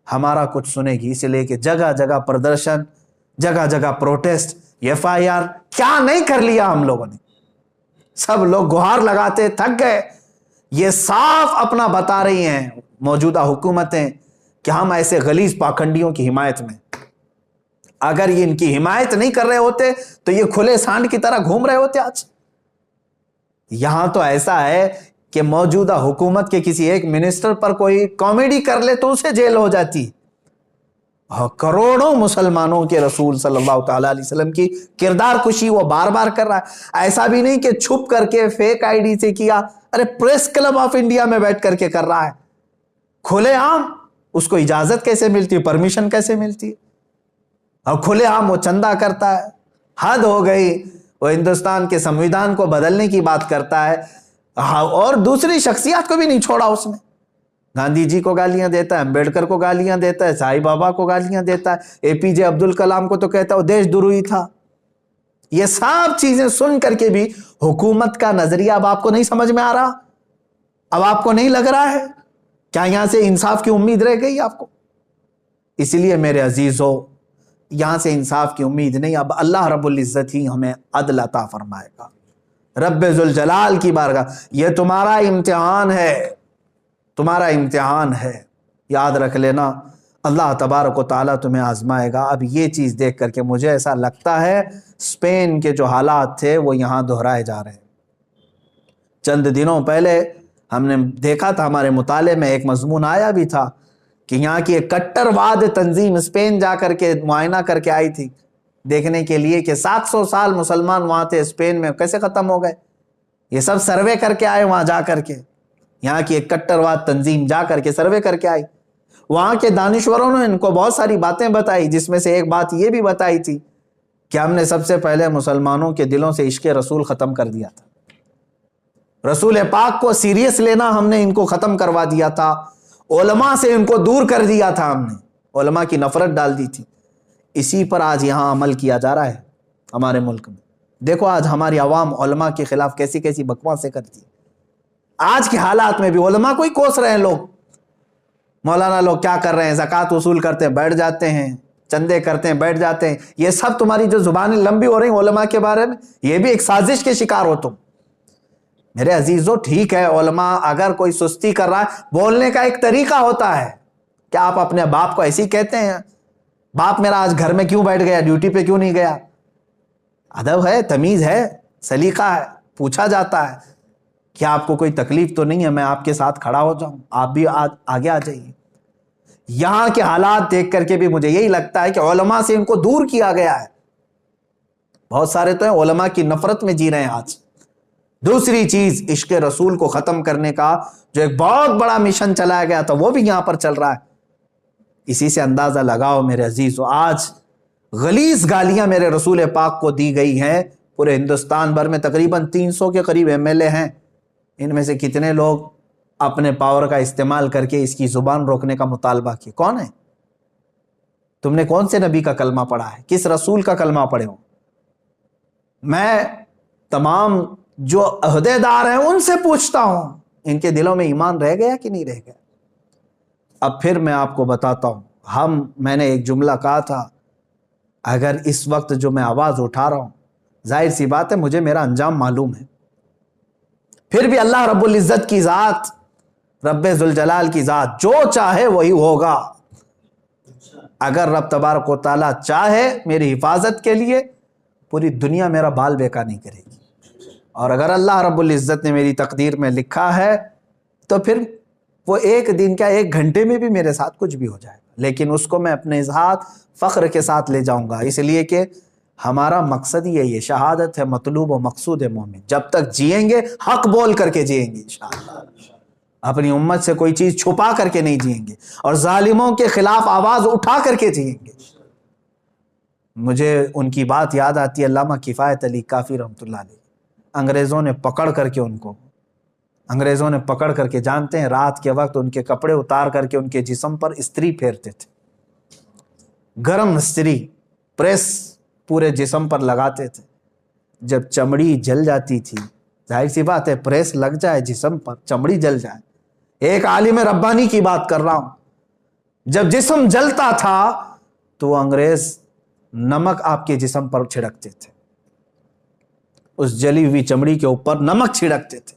ہمارا کچھ سنے گی، اس لیے کہ جگہ جگہ پردرشن، جگہ جگہ پروٹیسٹ، FIR، کیا نہیں کر لیا ہم لوگوں نے. سب لوگ گہار لگاتے تھک گئے. یہ صاف اپنا بتا رہی ہیں موجودہ حکومتیں کہ ہم ایسے غلیظ پاکھنڈیوں کی حمایت میں. اگر یہ ان کی حمایت نہیں کر رہے ہوتے تو یہ کھلے سانڈ کی طرح گھوم رہے ہوتے آج. یہاں تو ایسا ہے کہ موجودہ حکومت کے کسی ایک منسٹر پر کوئی کامیڈی کر لے تو اسے جیل ہو جاتی. کروڑوں مسلمانوں کے رسول صلی اللہ تعالی علیہ وسلم کی کردار کشی وہ بار بار کر رہا ہے. ایسا بھی نہیں کہ چھپ کر کے فیک ID سے کیا، ارے پریس کلب آف انڈیا میں بیٹھ کر کے کر رہا ہے کھلے عام. اس کو اجازت کیسے ملتی، پرمیشن کیسے ملتی، اور کھلے عام وہ چندہ کرتا ہے. حد ہو گئی. وہ ہندوستان کے سمویدھان کو بدلنے کی بات کرتا ہے اور دوسری شخصیات کو بھی نہیں چھوڑا اس نے. گاندھی جی کو گالیاں دیتا ہے، امبیڈکر کو گالیاں دیتا ہے، سائی بابا کو گالیاں دیتا ہے، APJ عبد الکلام کو تو کہتا ہے وہ دیش دروہی تھا. یہ سب چیزیں سن کر کے بھی حکومت کا نظریہ اب آپ کو نہیں سمجھ میں آ رہا؟ اب آپ کو نہیں لگ رہا ہے کیا یہاں سے انصاف کی امید رہ گئی آپ کو؟ اس لیے میرے عزیزو، یہاں سے انصاف کی امید نہیں. اب اللہ رب العزت ہی ہمیں عدل عطا فرمائے گا. رب ذوالجلال کی بارگاہ، یہ تمہارا امتحان ہے، تمہارا امتحان ہے. یاد رکھ لینا، اللہ تبارک و تعالیٰ تمہیں آزمائے گا. اب یہ چیز دیکھ کر کے مجھے ایسا لگتا ہے اسپین کے جو حالات تھے وہ یہاں دہرائے جا رہے ہیں. چند دنوں پہلے ہم نے دیکھا تھا، ہمارے مطالعے میں ایک مضمون آیا بھی تھا کہ یہاں کی ایک کٹر واد تنظیم اسپین جا کر کے معائنہ کر کے آئی تھی دیکھنے کے لیے کہ 700 سال مسلمان وہاں تھے اسپین میں کیسے ختم ہو گئے. یہ سب سروے کر کے آئے وہاں جا کر کے. یہاں کی ایک کٹر واد تنظیم جا کر کے سروے کر کے آئی. وہاں کے دانشوروں نے ان کو بہت ساری باتیں بتائی، جس میں سے ایک بات یہ بھی بتائی تھی کہ ہم نے سب سے پہلے مسلمانوں کے دلوں سے عشق رسول ختم کر دیا تھا. رسول پاک کو سیریس لینا ہم نے ان کو ختم کروا دیا تھا. علماء سے ان کو دور کر دیا تھا ہم نے، علماء کی نفرت ڈال دی تھی. اسی پر آج یہاں عمل کیا جا رہا ہے ہمارے ملک میں. دیکھو آج ہماری عوام علماء کے خلاف کیسی کیسی بکواسیں کرتی ہے. آج کے حالات میں بھی علماء کو ہی کوس رہے ہیں لوگ. مولانا لوگ کیا کر رہے ہیں؟ زکوٰۃ وصول کرتے ہیں بیٹھ جاتے ہیں، چندے کرتے ہیں بیٹھ جاتے ہیں. یہ سب تمہاری جو زبانیں لمبی ہو رہی ہیں علماء کے بارے میں، یہ بھی ایک سازش کے شکار ہو تم. میرے عزیزو ٹھیک ہے، علماء اگر کوئی سستی کر رہا ہے، بولنے کا ایک طریقہ ہوتا ہے. کیا آپ اپنے باپ کو ایسے ہی کہتے ہیں باپ میرا آج گھر میں کیوں بیٹھ گیا، ڈیوٹی پہ کیوں نہیں گیا؟ ادب ہے، تمیز ہے، سلیقہ ہے. پوچھا جاتا ہے کیا آپ کو کوئی تکلیف تو نہیں ہے میں آپ کے ساتھ کھڑا ہو جاؤں، آپ بھی آگے آ جائیے. یہاں کے حالات دیکھ کر کے بھی مجھے یہی لگتا ہے کہ علماء سے ان کو دور کیا گیا ہے. بہت سارے تو ہیں علماء کی نفرت میں جی رہے ہیں آج. دوسری چیز، عشق رسول کو ختم کرنے کا جو ایک بہت بڑا مشن چلایا گیا تھا وہ بھی یہاں پر چل رہا ہے. اسی سے اندازہ لگاؤ میرے عزیزو، آج غلیظ گالیاں میرے رسول پاک کو دی گئی ہیں. پورے ہندوستان بھر میں تقریباً 300 کے قریب MLA ہیں. ان میں سے کتنے لوگ اپنے پاور کا استعمال کر کے اس کی زبان روکنے کا مطالبہ کیے؟ کون ہے؟ تم نے کون سے نبی کا کلمہ پڑھا ہے؟ کس رسول کا کلمہ پڑھے ہو؟ میں تمام جو عہدے دار ہیں ان سے پوچھتا ہوں ان کے دلوں میں ایمان رہ گیا کہ نہیں رہ گیا؟ اب پھر میں آپ کو بتاتا ہوں، میں نے ایک جملہ کہا تھا، اگر اس وقت جو میں آواز اٹھا رہا ہوں، ظاہر سی بات ہے مجھے میرا انجام معلوم ہے، پھر بھی اللہ رب العزت کی ذات، رب ذوالجلال کی ذات جو چاہے وہی ہوگا. اگر رب تبارک و تعالیٰ چاہے میری حفاظت کے لیے، پوری دنیا میرا بال بیکا نہیں کرے گی. اور اگر اللہ رب العزت نے میری تقدیر میں لکھا ہے تو پھر وہ ایک دن کیا، ایک گھنٹے میں بھی میرے ساتھ کچھ بھی ہو جائے گا، لیکن اس کو میں اپنے ذات فخر کے ساتھ لے جاؤں گا. اس لیے کہ ہمارا مقصد یہی ہے، شہادت ہے مطلوب و مقصود ہے مومن. جب تک جئیں گے حق بول کر کے جئیں گے انشاءاللہ. اپنی امت سے کوئی چیز چھپا کر کے نہیں جئیں گے، اور ظالموں کے خلاف آواز اٹھا کر کے جئیں گے. مجھے ان کی بات یاد آتی ہے، علامہ کفایت علی کافی رحمۃ اللہ علیہ. انگریزوں نے پکڑ کر کے جانتے ہیں رات کے وقت ان کے کپڑے اتار کر کے ان کے جسم پر استری پھیرتے تھے، گرم استری پریس پورے جسم پر لگاتے تھے. جب چمڑی جل جاتی تھی، ظاہر سی بات ہے پریس لگ جائے جسم پر، چمڑی جل جائے، ایک عالم ربانی کی بات کر رہا ہوں، جب جسم جلتا تھا تو وہ انگریز نمک آپ کے جسم پر چھڑکتے تھے، اس جلی ہوئی چمڑی کے اوپر نمک چھڑکتے تھے،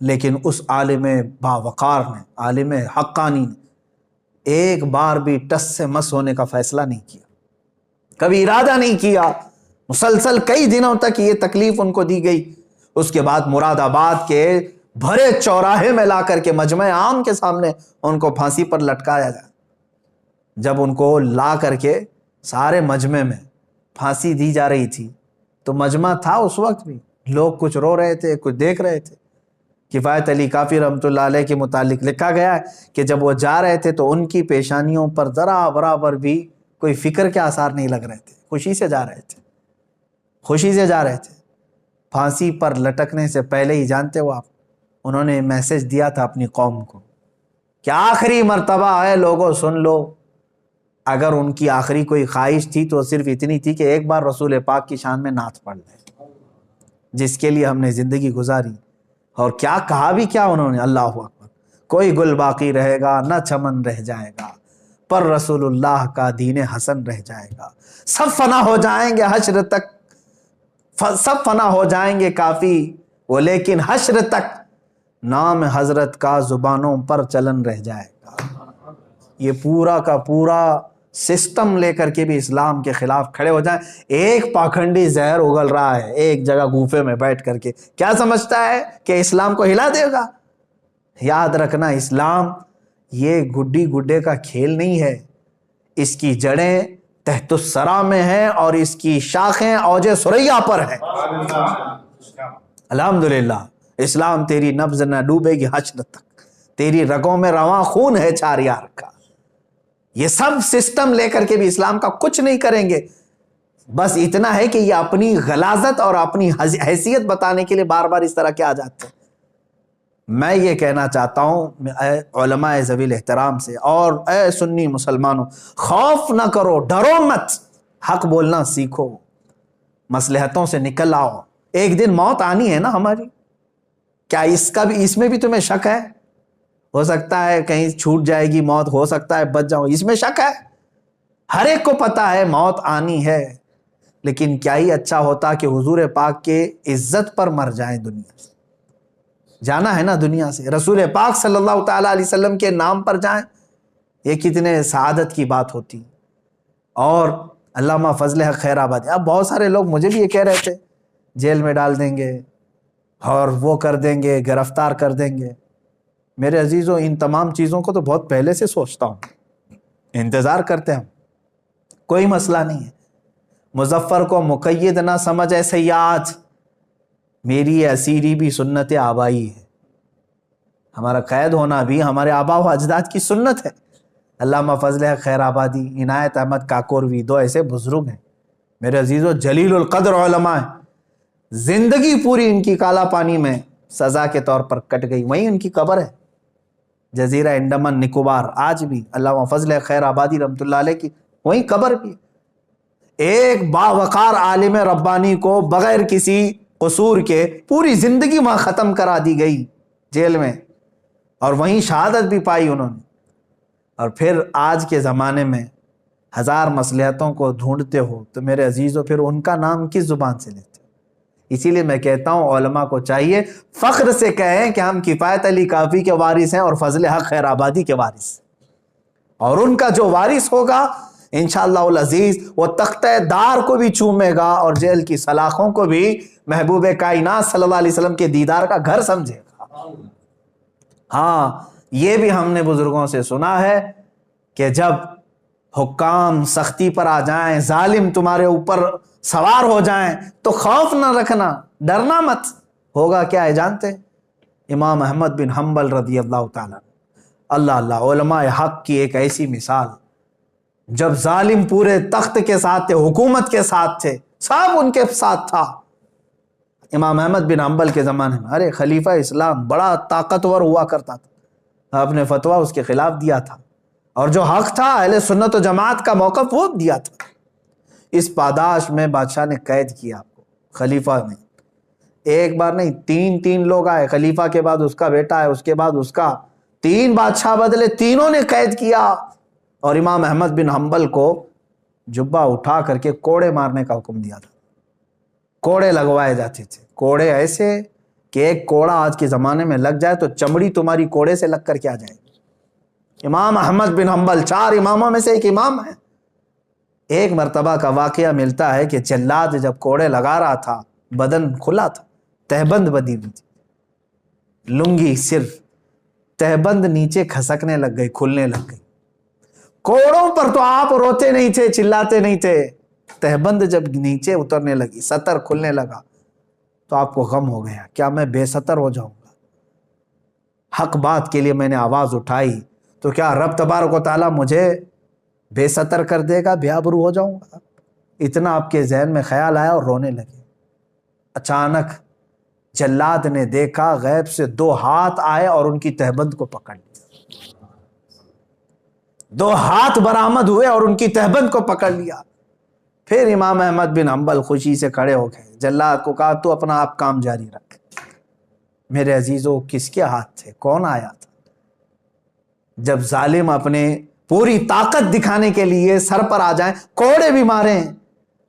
لیکن اس عالم باوقار نے، عالم حقانی نے ایک بار بھی ٹس سے مس ہونے کا فیصلہ نہیں کیا، کبھی ارادہ نہیں کیا، مسلسل کئی دنوں تک یہ تکلیف ان کو دی گئی۔ اس کے بعد مراد آباد کے بھرے چوراہے میں لا کر کے مجمع عام کے سامنے ان کو پھانسی پر لٹکایا گیا۔ جب ان کو لا کر کے سارے مجمع میں پھانسی دی جا رہی تھی تو مجمع تھا اس وقت بھی، لوگ کچھ رو رہے تھے، کچھ دیکھ رہے تھے۔ کفایت علی کافی رحمۃ اللہ علیہ کے متعلق لکھا گیا ہے کہ جب وہ جا رہے تھے تو ان کی پیشانیوں پر ذرا برابر بھی کوئی فکر کے آثار نہیں لگ رہے تھے، خوشی سے جا رہے تھے، خوشی سے جا رہے تھے۔ پھانسی پر لٹکنے سے پہلے ہی جانتے ہو آپ، انہوں نے میسج دیا تھا اپنی قوم کو کہ آخری مرتبہ ہے لوگوں سن لو۔ اگر ان کی آخری کوئی خواہش تھی تو صرف اتنی تھی کہ ایک بار رسول پاک کی شان میں نعت پڑھ لیں، جس کے لیے ہم نے زندگی گزاری۔ اور کیا کہا بھی کیا انہوں نے، اللہ اکبر، کوئی گل باقی رہے گا نہ چمن رہ جائے گا، پر رسول اللہ کا دین حسن رہ جائے گا، سب فنا ہو جائیں گے حشر تک، سب فنا ہو جائیں گے کافی وہ، لیکن حشر تک نام حضرت کا زبانوں پر چلن رہ جائے گا۔ یہ پورا کا پورا سسٹم لے کر کے بھی اسلام کے خلاف کھڑے ہو جائیں۔ ایک پاکھنڈی زہر اگل رہا ہے ایک جگہ گوفے میں بیٹھ کر کے، کیا سمجھتا ہے کہ اسلام کو ہلا دے گا؟ یاد رکھنا، اسلام یہ گڈی گڈے کا کھیل نہیں ہے، اس کی جڑیں تحت الثری میں ہیں اور اس کی شاخیں اوج ثریا پر ہیں۔ الحمدللہ اسلام تیری نبض نہ ڈوبے گی حشر تک، تیری رگوں میں رواں خون ہے چار یار کا۔ یہ سب سسٹم لے کر کے بھی اسلام کا کچھ نہیں کریں گے، بس اتنا ہے کہ یہ اپنی غلاظت اور اپنی حیثیت بتانے کے لیے بار بار اس طرح کے آ جاتے ہیں۔ میں یہ کہنا چاہتا ہوں اے علماء ذوی الاحترام سے اور اے سنی مسلمانوں، خوف نہ کرو، ڈرو مت، حق بولنا سیکھو، مصلحتوں سے نکل آؤ۔ ایک دن موت آنی ہے نا ہماری، کیا اس میں بھی تمہیں شک ہے؟ ہو سکتا ہے کہیں چھوٹ جائے گی موت، ہو سکتا ہے بچ جاؤ، اس میں شک ہے؟ ہر ایک کو پتا ہے موت آنی ہے، لیکن کیا ہی اچھا ہوتا کہ حضور پاک کے عزت پر مر جائیں، دنیا سے جانا ہے نا، دنیا سے رسول پاک صلی اللہ تعالیٰ علیہ وسلم کے نام پر جائیں، یہ کتنے سعادت کی بات ہوتی۔ اور علامہ فضل حق خیر آبادی، اب بہت سارے لوگ مجھے بھی یہ کہہ رہے تھے جیل میں ڈال دیں گے اور وہ کر دیں گے، گرفتار کر دیں گے۔ میرے عزیزوں، ان تمام چیزوں کو تو بہت پہلے سے سوچتا ہوں، انتظار کرتے ہیں، کوئی مسئلہ نہیں ہے۔ مظفر کو مقید نہ سمجھ اے سیاد، میری اسیری بھی سنت آبائی ہے، ہمارا قید ہونا بھی ہمارے آبا و اجداد کی سنت ہے۔ علامہ فضل حق خیر آبادی، عنایت احمد کاکوروی، دو ایسے بزرگ ہیں میرے عزیزوں، جلیل القدر علماء ہیں، زندگی پوری ان کی کالا پانی میں سزا کے طور پر کٹ گئی، وہیں ان کی قبر ہے، جزیرہ انڈمان نکوبار، آج بھی علامہ فضل حق خیر آبادی رحمۃ اللہ علیہ کی وہیں قبر بھی۔ ایک باوقار عالم ربانی کو بغیر کسی قصور کے پوری زندگی وہاں ختم کرا دی گئی جیل میں، اور وہیں شہادت بھی پائی انہوں نے۔ اور پھر آج کے زمانے میں ہزار مصلحتوں کو ڈھونڈتے ہو تو میرے عزیزوں پھر ان کا نام کس زبان سے لیتے؟ اسی لیے میں کہتا ہوں علماء کو چاہیے فخر سے کہیں کہ ہم کفایت علی کافی کے وارث ہیں اور فضل حق خیر آبادی کے وارث، اور ان کا جو وارث ہوگا انشاءاللہ العزیز وہ تختہ دار کو بھی چومے گا اور جیل کی سلاخوں کو بھی محبوب کائنات صلی اللہ علیہ وسلم کے دیدار کا گھر سمجھے گا۔ ہاں، یہ بھی ہم نے بزرگوں سے سنا ہے کہ جب حکام سختی پر آ جائیں، ظالم تمہارے اوپر سوار ہو جائیں تو خوف نہ رکھنا، ڈرنا مت۔ ہوگا کیا ہے جانتے؟ امام احمد بن حنبل رضی اللہ تعالیٰ، اللہ علماء حق کی ایک ایسی مثال، جب ظالم پورے تخت کے ساتھ تھے، حکومت کے ساتھ تھے، سب ان کے ساتھ تھا۔ امام احمد بن حنبل کے زمانے میں ارے خلیفہ اسلام بڑا طاقتور ہوا کرتا تھا، آپ نے فتویٰ اس کے خلاف دیا تھا، اور جو حق تھا اہل سنت و جماعت کا موقف وہ دیا تھا۔ اس پاداش میں بادشاہ نے قید کیا آپ کو، خلیفہ نے ایک بار نہیں 3 لوگ آئے، خلیفہ کے بعد اس کا بیٹا ہے، اس کے بعد اس کا، 3 بادشاہ بدلے، تینوں نے قید کیا، اور امام احمد بن حنبل کو جبہ اٹھا کر کے کوڑے مارنے کا حکم دیا تھا۔ کوڑے لگوائے جاتے تھے، کوڑے ایسے کہ ایک کوڑا آج کے زمانے میں لگ جائے تو چمڑی تمہاری کوڑے سے لگ کر کے آ جائے گی۔ امام احمد بن حنبل 4 اماموں میں سے ایک امام ہے۔ ایک مرتبہ کا واقعہ ملتا ہے کہ جلاد جب کوڑے لگا رہا تھا، بدن کھلا تھا، تہبند بدی ہوئی تھی، لنگی صرف، تہبند نیچے کھسکنے لگ گئی، کھلنے لگ گئی۔ کوڑوں پر تو آپ روتے نہیں تھے، چلاتے نہیں تھے، تہبند جب نیچے اترنے لگی، سطر کھلنے لگا تو آپ کو غم ہو گیا، کیا میں بے سطر ہو جاؤں گا؟ حق بات کے لیے میں نے آواز اٹھائی تو کیا رب تبارک و تعالیٰ مجھے بے سطر کر دے گا، بے آبرو ہو جاؤں گا؟ اتنا آپ کے ذہن میں خیال آیا اور رونے لگے۔ اچانک جلاد نے دیکھا غیب سے 2 ہاتھ آئے اور ان کی تہبند کو پکڑ لیا، 2 ہاتھ برآمد ہوئے اور ان کی تہبند کو پکڑ لیا۔ پھر امام احمد بن حنبل خوشی سے کھڑے ہو گئے، جلاد کو کہا تو اپنا آپ کام جاری رکھ۔ میرے عزیزو، کس کے ہاتھ تھے؟ کون آیا تھا؟ جب ظالم اپنے پوری طاقت دکھانے کے لیے سر پر آ جائیں، کوڑے بھی ماریں،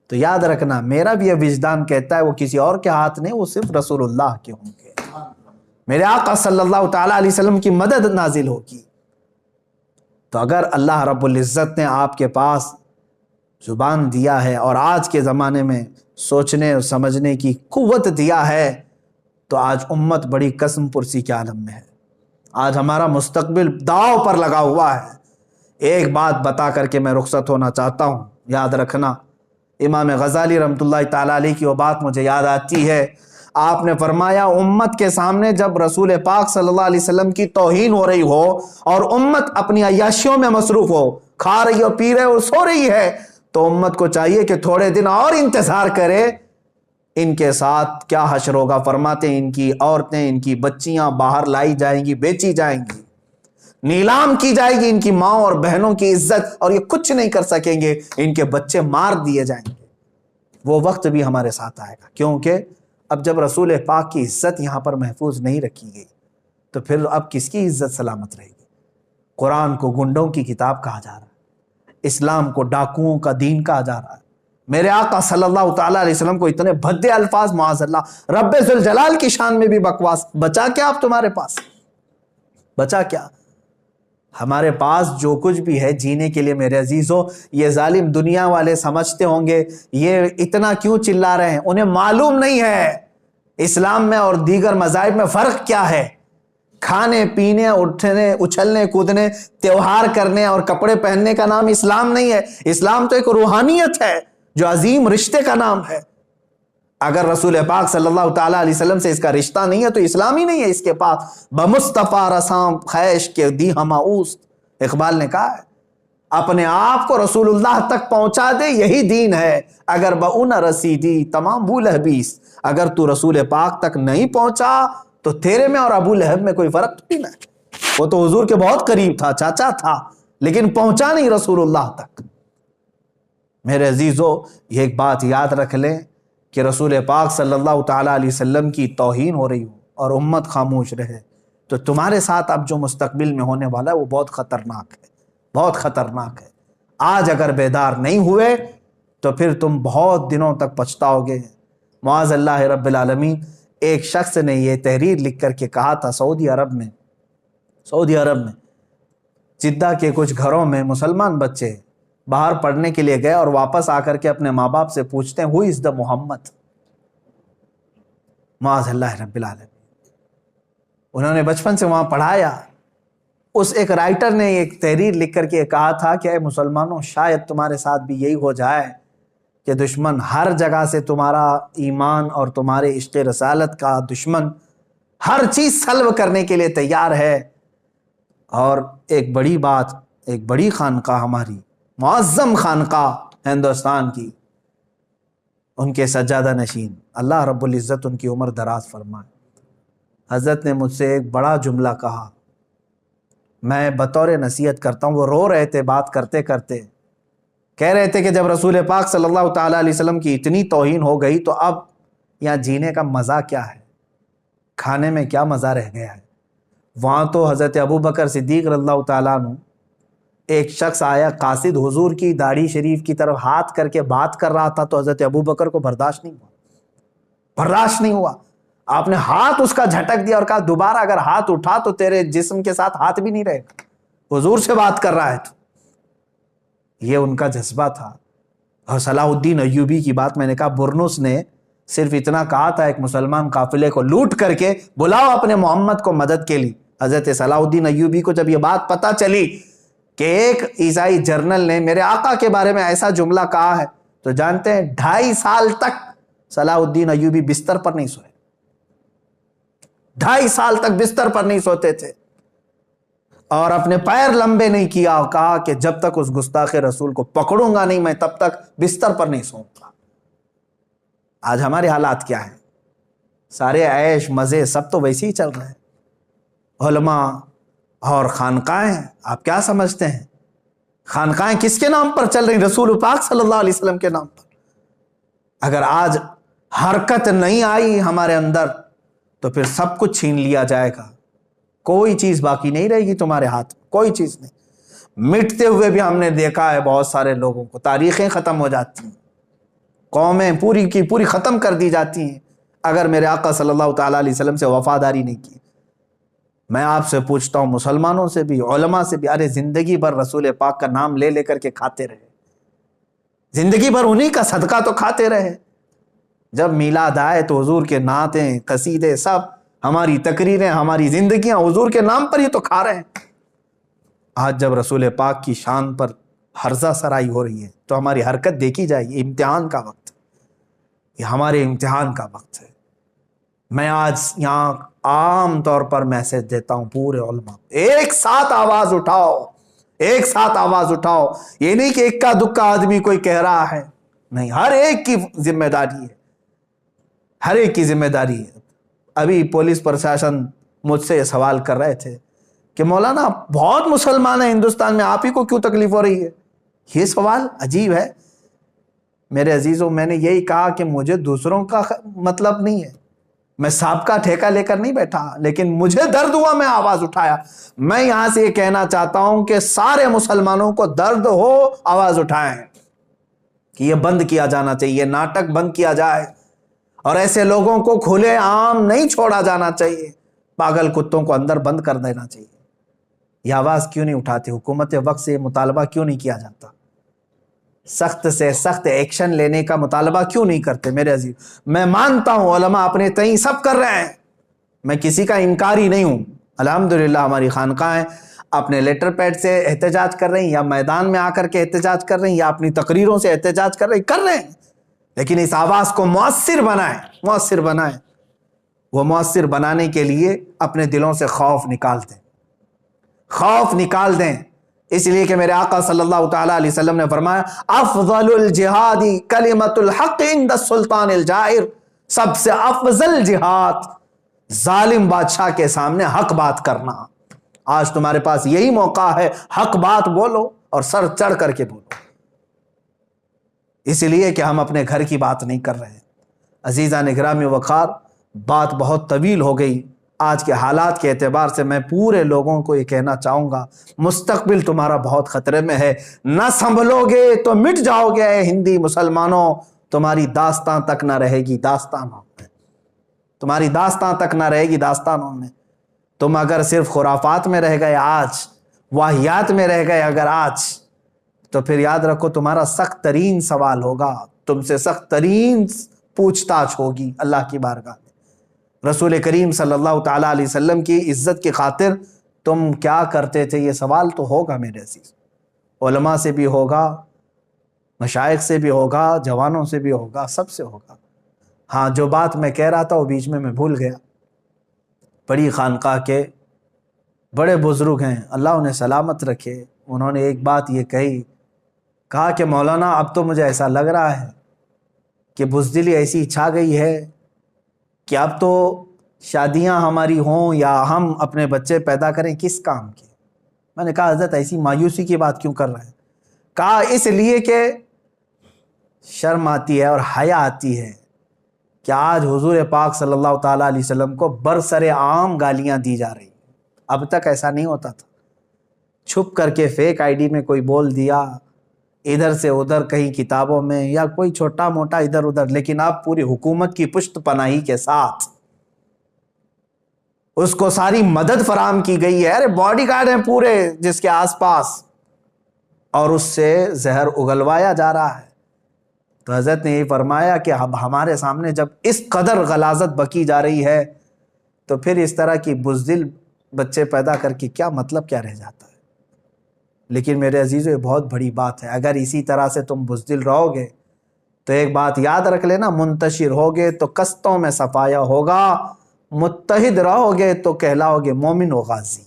تو یاد رکھنا میرا بھی یہ وجدان کہتا ہے وہ کسی اور کے ہاتھ نہیں، وہ صرف رسول اللہ کے ہوں گے۔ میرے آقا صلی اللہ تعالیٰ علیہ وسلم کی مدد نازل ہوگی۔ تو اگر اللہ رب العزت نے آپ کے پاس زبان دیا ہے اور آج کے زمانے میں سوچنے اور سمجھنے کی قوت دیا ہے، تو آج امت بڑی قسم پرسی کے عالم میں ہے۔ آج ہمارا مستقبل داؤ پر لگا ہوا ہے۔ ایک بات بتا کر کے میں رخصت ہونا چاہتا ہوں، یاد رکھنا، امام غزالی رحمۃ اللہ تعالیٰ علیہ کی وہ بات مجھے یاد آتی ہے۔ آپ نے فرمایا امت کے سامنے جب رسول پاک صلی اللہ علیہ وسلم کی توہین ہو رہی ہو اور امت اپنی عیاشیوں میں مصروف ہو، کھا رہی ہو، پی رہے ہو، سو رہی ہے، تو امت کو چاہیے کہ تھوڑے دن اور انتظار کرے، ان کے ساتھ کیا حشر ہوگا۔ فرماتے ہیں ان کی عورتیں، ان کی بچیاں باہر لائی جائیں گی، بیچی جائیں گی، نیلام کی جائے گی، ان کی ماں اور بہنوں کی عزت، اور یہ کچھ نہیں کر سکیں گے، ان کے بچے مار دیے جائیں گے۔ وہ وقت بھی ہمارے ساتھ آئے گا، کیونکہ اب جب رسول پاک کی عزت یہاں پر محفوظ نہیں رکھی گئی تو پھر اب کس کی عزت سلامت رہے گی؟ قرآن کو گنڈوں کی کتاب کہا جا رہا ہے، اسلام کو ڈاکوؤں کا دین کہا جا رہا ہے۔ میرے آقا صلی اللہ تعالیٰ علیہ وسلم کو اتنے بھدے الفاظ، معاذ اللہ، رب ذوالجلال کی شان میں بھی بکواس، بچا کیا اب تمہارے پاس؟ بچا کیا؟ ہمارے پاس جو کچھ بھی ہے جینے کے لیے میرے عزیزو، یہ ظالم دنیا والے سمجھتے ہوں گے یہ اتنا کیوں چلا رہے ہیں، انہیں معلوم نہیں ہے اسلام میں اور دیگر مذاہب میں فرق کیا ہے۔ کھانے پینے، اٹھنے، اچھلنے کودنے، تیوہار کرنے اور کپڑے پہننے کا نام اسلام نہیں ہے۔ اسلام تو ایک روحانیت ہے جو عظیم رشتے کا نام ہے۔ اگر رسول پاک صلی اللہ تعالیٰ علیہ وسلم سے اس کا رشتہ نہیں ہے تو اسلام ہی نہیں ہے اس کے پاس۔ بمصطفیٰ رسام خیش کے دی ہماؤست، اقبال نے کہا ہے، اپنے آپ کو رسول اللہ تک پہنچا دے، یہی دین ہے۔ اگر بہو نہ رسیدی تمام ابو لہبیس، اگر تو رسول پاک تک نہیں پہنچا تو تیرے میں اور ابو لہب میں کوئی فرق نہیں ہے۔ وہ تو حضور کے بہت قریب تھا، چاچا تھا، لیکن پہنچا نہیں رسول اللہ تک۔ میرے عزیزو، یہ ایک بات یاد رکھ لیں کہ رسول پاک صلی اللہ تعالیٰ علیہ وسلم کی توہین ہو رہی ہو اور امت خاموش رہے تو تمہارے ساتھ اب جو مستقبل میں ہونے والا ہے وہ بہت خطرناک ہے، بہت خطرناک ہے۔ آج اگر بیدار نہیں ہوئے تو پھر تم بہت دنوں تک پچھتاؤ گے۔ معاذ اللہ رب العالمین، ایک شخص نے یہ تحریر لکھ کر کے کہا تھا، سعودی عرب میں جدہ کے کچھ گھروں میں مسلمان بچے باہر پڑھنے کے لیے گئے اور واپس آ کر کے اپنے ماں باپ سے پوچھتے ہیں، ہو از دا محمد؟ معاذ اللہ رب العالمین، انہوں نے بچپن سے وہاں پڑھایا۔ اس ایک رائٹر نے ایک تحریر لکھ کر کے کہا تھا کہ اے مسلمانوں، شاید تمہارے ساتھ بھی یہی ہو جائے کہ دشمن ہر جگہ سے تمہارا ایمان اور تمہارے عشق رسالت کا دشمن ہر چیز سلب کرنے کے لیے تیار ہے، اور ایک بڑی بات، ایک بڑی خانقاہ، ہماری معظم خانقاہ ہندوستان کی، ان کے سجادہ نشین، اللہ رب العزت ان کی عمر دراز فرمائے، حضرت نے مجھ سے ایک بڑا جملہ کہا، میں بطور نصیحت کرتا ہوں۔ وہ رو رہے تھے بات کرتے کرتے، کہہ رہے تھے کہ جب رسول پاک صلی اللہ تعالیٰ علیہ وسلم کی اتنی توہین ہو گئی تو اب یہاں جینے کا مزہ کیا ہے، کھانے میں کیا مزہ رہ گیا ہے؟ وہاں تو حضرت ابو بکر صدیق رضی اللہ تعالیٰ عنہ، ایک شخص آیا قاصد حضور کی داڑھی شریف کی طرف ہاتھ کر کے بات کر رہا تھا، تو حضرت ابو بکر کو برداشت نہیں ہوا. آپ نے ہاتھ اس کا جھٹک دیا اور کہا دوبارہ اگر ہاتھ اٹھا تو تیرے جسم کے ساتھ ہاتھ بھی نہیں رہے گا، حضور سے بات کر رہا ہے تو. یہ ان کا جذبہ تھا. اور صلاح الدین ایوبی کی بات میں نے کہا، برنس نے صرف اتنا کہا تھا ایک مسلمان قافلے کو لوٹ کر کے بلاؤ اپنے محمد کو مدد کے لیے. حضرت صلاح الدین ایوبی کو جب یہ بات پتا چلی کہ ایک عیسائی جرنل نے میرے آقا کے بارے میں ایسا جملہ کہا ہے، تو جانتے ہیں 2.5 سال تک صلاح الدین ایوبی بستر پر نہیں سوئے. 2.5 سال تک بستر پر نہیں سوتے تھے اور اپنے پیر لمبے نہیں کیا اور کہا کہ جب تک اس گستاخ رسول کو پکڑوں گا نہیں میں تب تک بستر پر نہیں سوؤں گا. آج ہمارے حالات کیا ہیں؟ سارے عیش مزے سب تو ویسے ہی چل رہے ہیں. علماء اور خانقاہیں، آپ کیا سمجھتے ہیں خانقاہیں کس کے نام پر چل رہی؟ رسول پاک صلی اللہ علیہ وسلم کے نام پر. اگر آج حرکت نہیں آئی ہمارے اندر تو پھر سب کچھ چھین لیا جائے گا، کوئی چیز باقی نہیں رہے گی تمہارے ہاتھ میں، کوئی چیز نہیں. مٹتے ہوئے بھی ہم نے دیکھا ہے بہت سارے لوگوں کو، تاریخیں ختم ہو جاتی ہیں، قومیں پوری کی پوری ختم کر دی جاتی ہیں اگر میرے آقا صلی اللہ تعالیٰ علیہ وسلم سے وفاداری نہیں کی. میں آپ سے پوچھتا ہوں، مسلمانوں سے بھی، علماء سے بھی، ارے زندگی بھر رسول پاک کا نام لے لے کر کے کھاتے رہے، زندگی بھر انہی کا صدقہ تو کھاتے رہے. جب میلاد آئے تو حضور کے نعتیں، قصیدے، سب ہماری تقریریں، ہماری زندگیاں حضور کے نام پر ہی تو کھا رہے ہیں. آج جب رسول پاک کی شان پر ہرزہ سرائی ہو رہی ہے تو ہماری حرکت دیکھی جائے. یہ امتحان کا وقت ہے، یہ ہمارے امتحان کا وقت ہے. میں آج یہاں عام طور پر میسج دیتا ہوں پورے علماء، ایک ساتھ آواز اٹھاؤ، ایک ساتھ آواز اٹھاؤ. یہ نہیں کہ اکا دکا آدمی کوئی کہہ رہا ہے، نہیں، ہر ایک کی ذمہ داری ہے، ہر ایک کی ذمہ داری ہے. ابھی پولیس پرشاسن مجھ سے یہ سوال کر رہے تھے کہ مولانا بہت مسلمان ہیں ہندوستان میں، آپ ہی کو کیوں تکلیف ہو رہی ہے؟ یہ سوال عجیب ہے. میرے عزیزوں، میں نے یہی کہا کہ مجھے دوسروں کا مطلب نہیں ہے، میں سب کا ٹھیکہ لے کر نہیں بیٹھا، لیکن مجھے درد ہوا، میں آواز اٹھایا. میں یہاں سے یہ کہنا چاہتا ہوں کہ سارے مسلمانوں کو درد ہو، آواز اٹھائیں کہ یہ بند کیا جانا چاہیے، ناٹک بند کیا جائے اور ایسے لوگوں کو کھلے عام نہیں چھوڑا جانا چاہیے، پاگل کتوں کو اندر بند کر دینا چاہیے. یہ آواز کیوں نہیں اٹھاتے؟ حکومت وقت سے مطالبہ کیوں نہیں کیا جاتا؟ سخت سے سخت ایکشن لینے کا مطالبہ کیوں نہیں کرتے؟ میرے عزیز، میں مانتا ہوں علماء اپنے تئیں سب کر رہے ہیں، میں کسی کا انکاری نہیں ہوں. الحمدللہ ہماری خانقاہیں اپنے لیٹر پیڈ سے احتجاج کر رہی ہیں، یا میدان میں آ کر کے احتجاج کر رہی ہیں، یا اپنی تقریروں سے احتجاج کر رہے ہیں، لیکن اس آواز کو مؤثر بنائیں. وہ مؤثر بنانے کے لیے اپنے دلوں سے خوف نکال دیں. اس لیے کہ میرے آقا صلی اللہ تعالیٰ علیہ وسلم نے فرمایا، افضل الجہاد کلمۃ الحق عند السلطان الجائر. سب سے افضل جہاد ظالم بادشاہ کے سامنے حق بات کرنا. آج تمہارے پاس یہی موقع ہے، حق بات بولو اور سر چڑھ کر کے بولو. اس لیے کہ ہم اپنے گھر کی بات نہیں کر رہے ہیں. عزیزان گرامی وقار، بات بہت طویل ہو گئی. آج کے حالات کے اعتبار سے میں پورے لوگوں کو یہ کہنا چاہوں گا، مستقبل تمہارا بہت خطرے میں ہے. نہ سنبھلو گے تو مٹ جاؤ گے. اے ہندی مسلمانوں، تمہاری داستان تک نہ رہے گی داستانوں میں، تمہاری داستان تک نہ رہے گی داستانوں میں. تم اگر صرف خرافات میں رہ گئے آج، واہیات میں رہ گئے اگر آج، تو پھر یاد رکھو تمہارا سخت ترین سوال ہوگا، تم سے سخت ترین پوچھ تاچھ ہوگی اللہ کی بارگاہ میں. رسول کریم صلی اللہ تعالیٰ علیہ وسلم کی عزت کی خاطر تم کیا کرتے تھے؟ یہ سوال تو ہوگا میرے عزیز. علماء سے بھی ہوگا، مشائخ سے بھی ہوگا، جوانوں سے بھی ہوگا، سب سے ہوگا. ہاں، جو بات میں کہہ رہا تھا وہ بیچ میں بھول گیا. بڑی خانقاہ کے بڑے بزرگ ہیں، اللہ انہیں سلامت رکھے، انہوں نے ایک بات یہ کہا کہ مولانا اب تو مجھے ایسا لگ رہا ہے کہ بزدلی ایسی چھا گئی ہے کہ اب تو شادیاں ہماری ہوں یا ہم اپنے بچے پیدا کریں کس کام کے. میں نے کہا حضرت ایسی مایوسی کی بات کیوں کر رہے ہیں؟ کہا اس لیے کہ شرم آتی ہے اور حیا آتی ہے کہ آج حضور پاک صلی اللہ تعالیٰ علیہ وسلم کو برسر عام گالیاں دی جا رہی. اب تک ایسا نہیں ہوتا تھا. چھپ کر کے فیک آئی ڈی میں کوئی بول دیا, ادھر سے ادھر کہیں کتابوں میں, یا کوئی چھوٹا موٹا ادھر ادھر, لیکن اب پوری حکومت کی پشت پناہی کے ساتھ اس کو ساری مدد فراہم کی گئی ہے. ارے باڈی گارڈ ہیں پورے جس کے آس پاس, اور اس سے زہر اگلوایا جا رہا ہے. تو حضرت نے یہ فرمایا کہ اب ہمارے سامنے جب اس قدر غلاظت بکی جا رہی ہے تو پھر اس طرح کی بزدل بچے پیدا کر کے کیا مطلب کیا رہ جاتا ہے. لیکن میرے عزیزو یہ بہت بڑی بات ہے. اگر اسی طرح سے تم بزدل رہو گے تو ایک بات یاد رکھ لینا, منتشر ہوگے تو کستوں میں صفایا ہوگا, متحد رہو گے تو کہلاؤ گے مومن و غازی.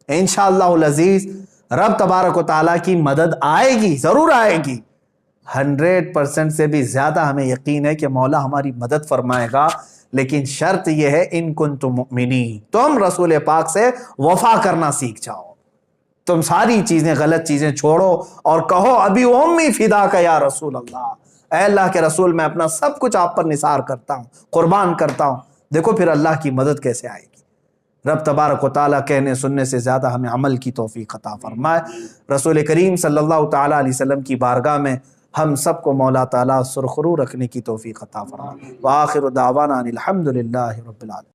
انشاءاللہ العزیز رب تبارک و تعالیٰ کی مدد آئے گی, ضرور آئے گی. 100% سے بھی زیادہ ہمیں یقین ہے کہ مولا ہماری مدد فرمائے گا. لیکن شرط یہ ہے ان کنتم مؤمنین, تم رسول پاک سے وفا کرنا سیکھ جاؤ. تم ساری چیزیں, غلط چیزیں چھوڑو اور کہو ابھی امی فدا کا یا رسول اللہ, اے اللہ کے رسول میں اپنا سب کچھ آپ پر نثار کرتا ہوں, قربان کرتا ہوں. دیکھو پھر اللہ کی مدد کیسے آئے گی. رب تبارک و تعالیٰ کہنے سننے سے زیادہ ہمیں عمل کی توفیق عطا فرمائے. رسول کریم صلی اللہ تعالیٰ علیہ وسلم کی بارگاہ میں ہم سب کو مولا تعالیٰ سرخرو رکھنے کی توفیق عطا فرمائے. وآخر دعوانا ان الحمد للہ رب العالمین.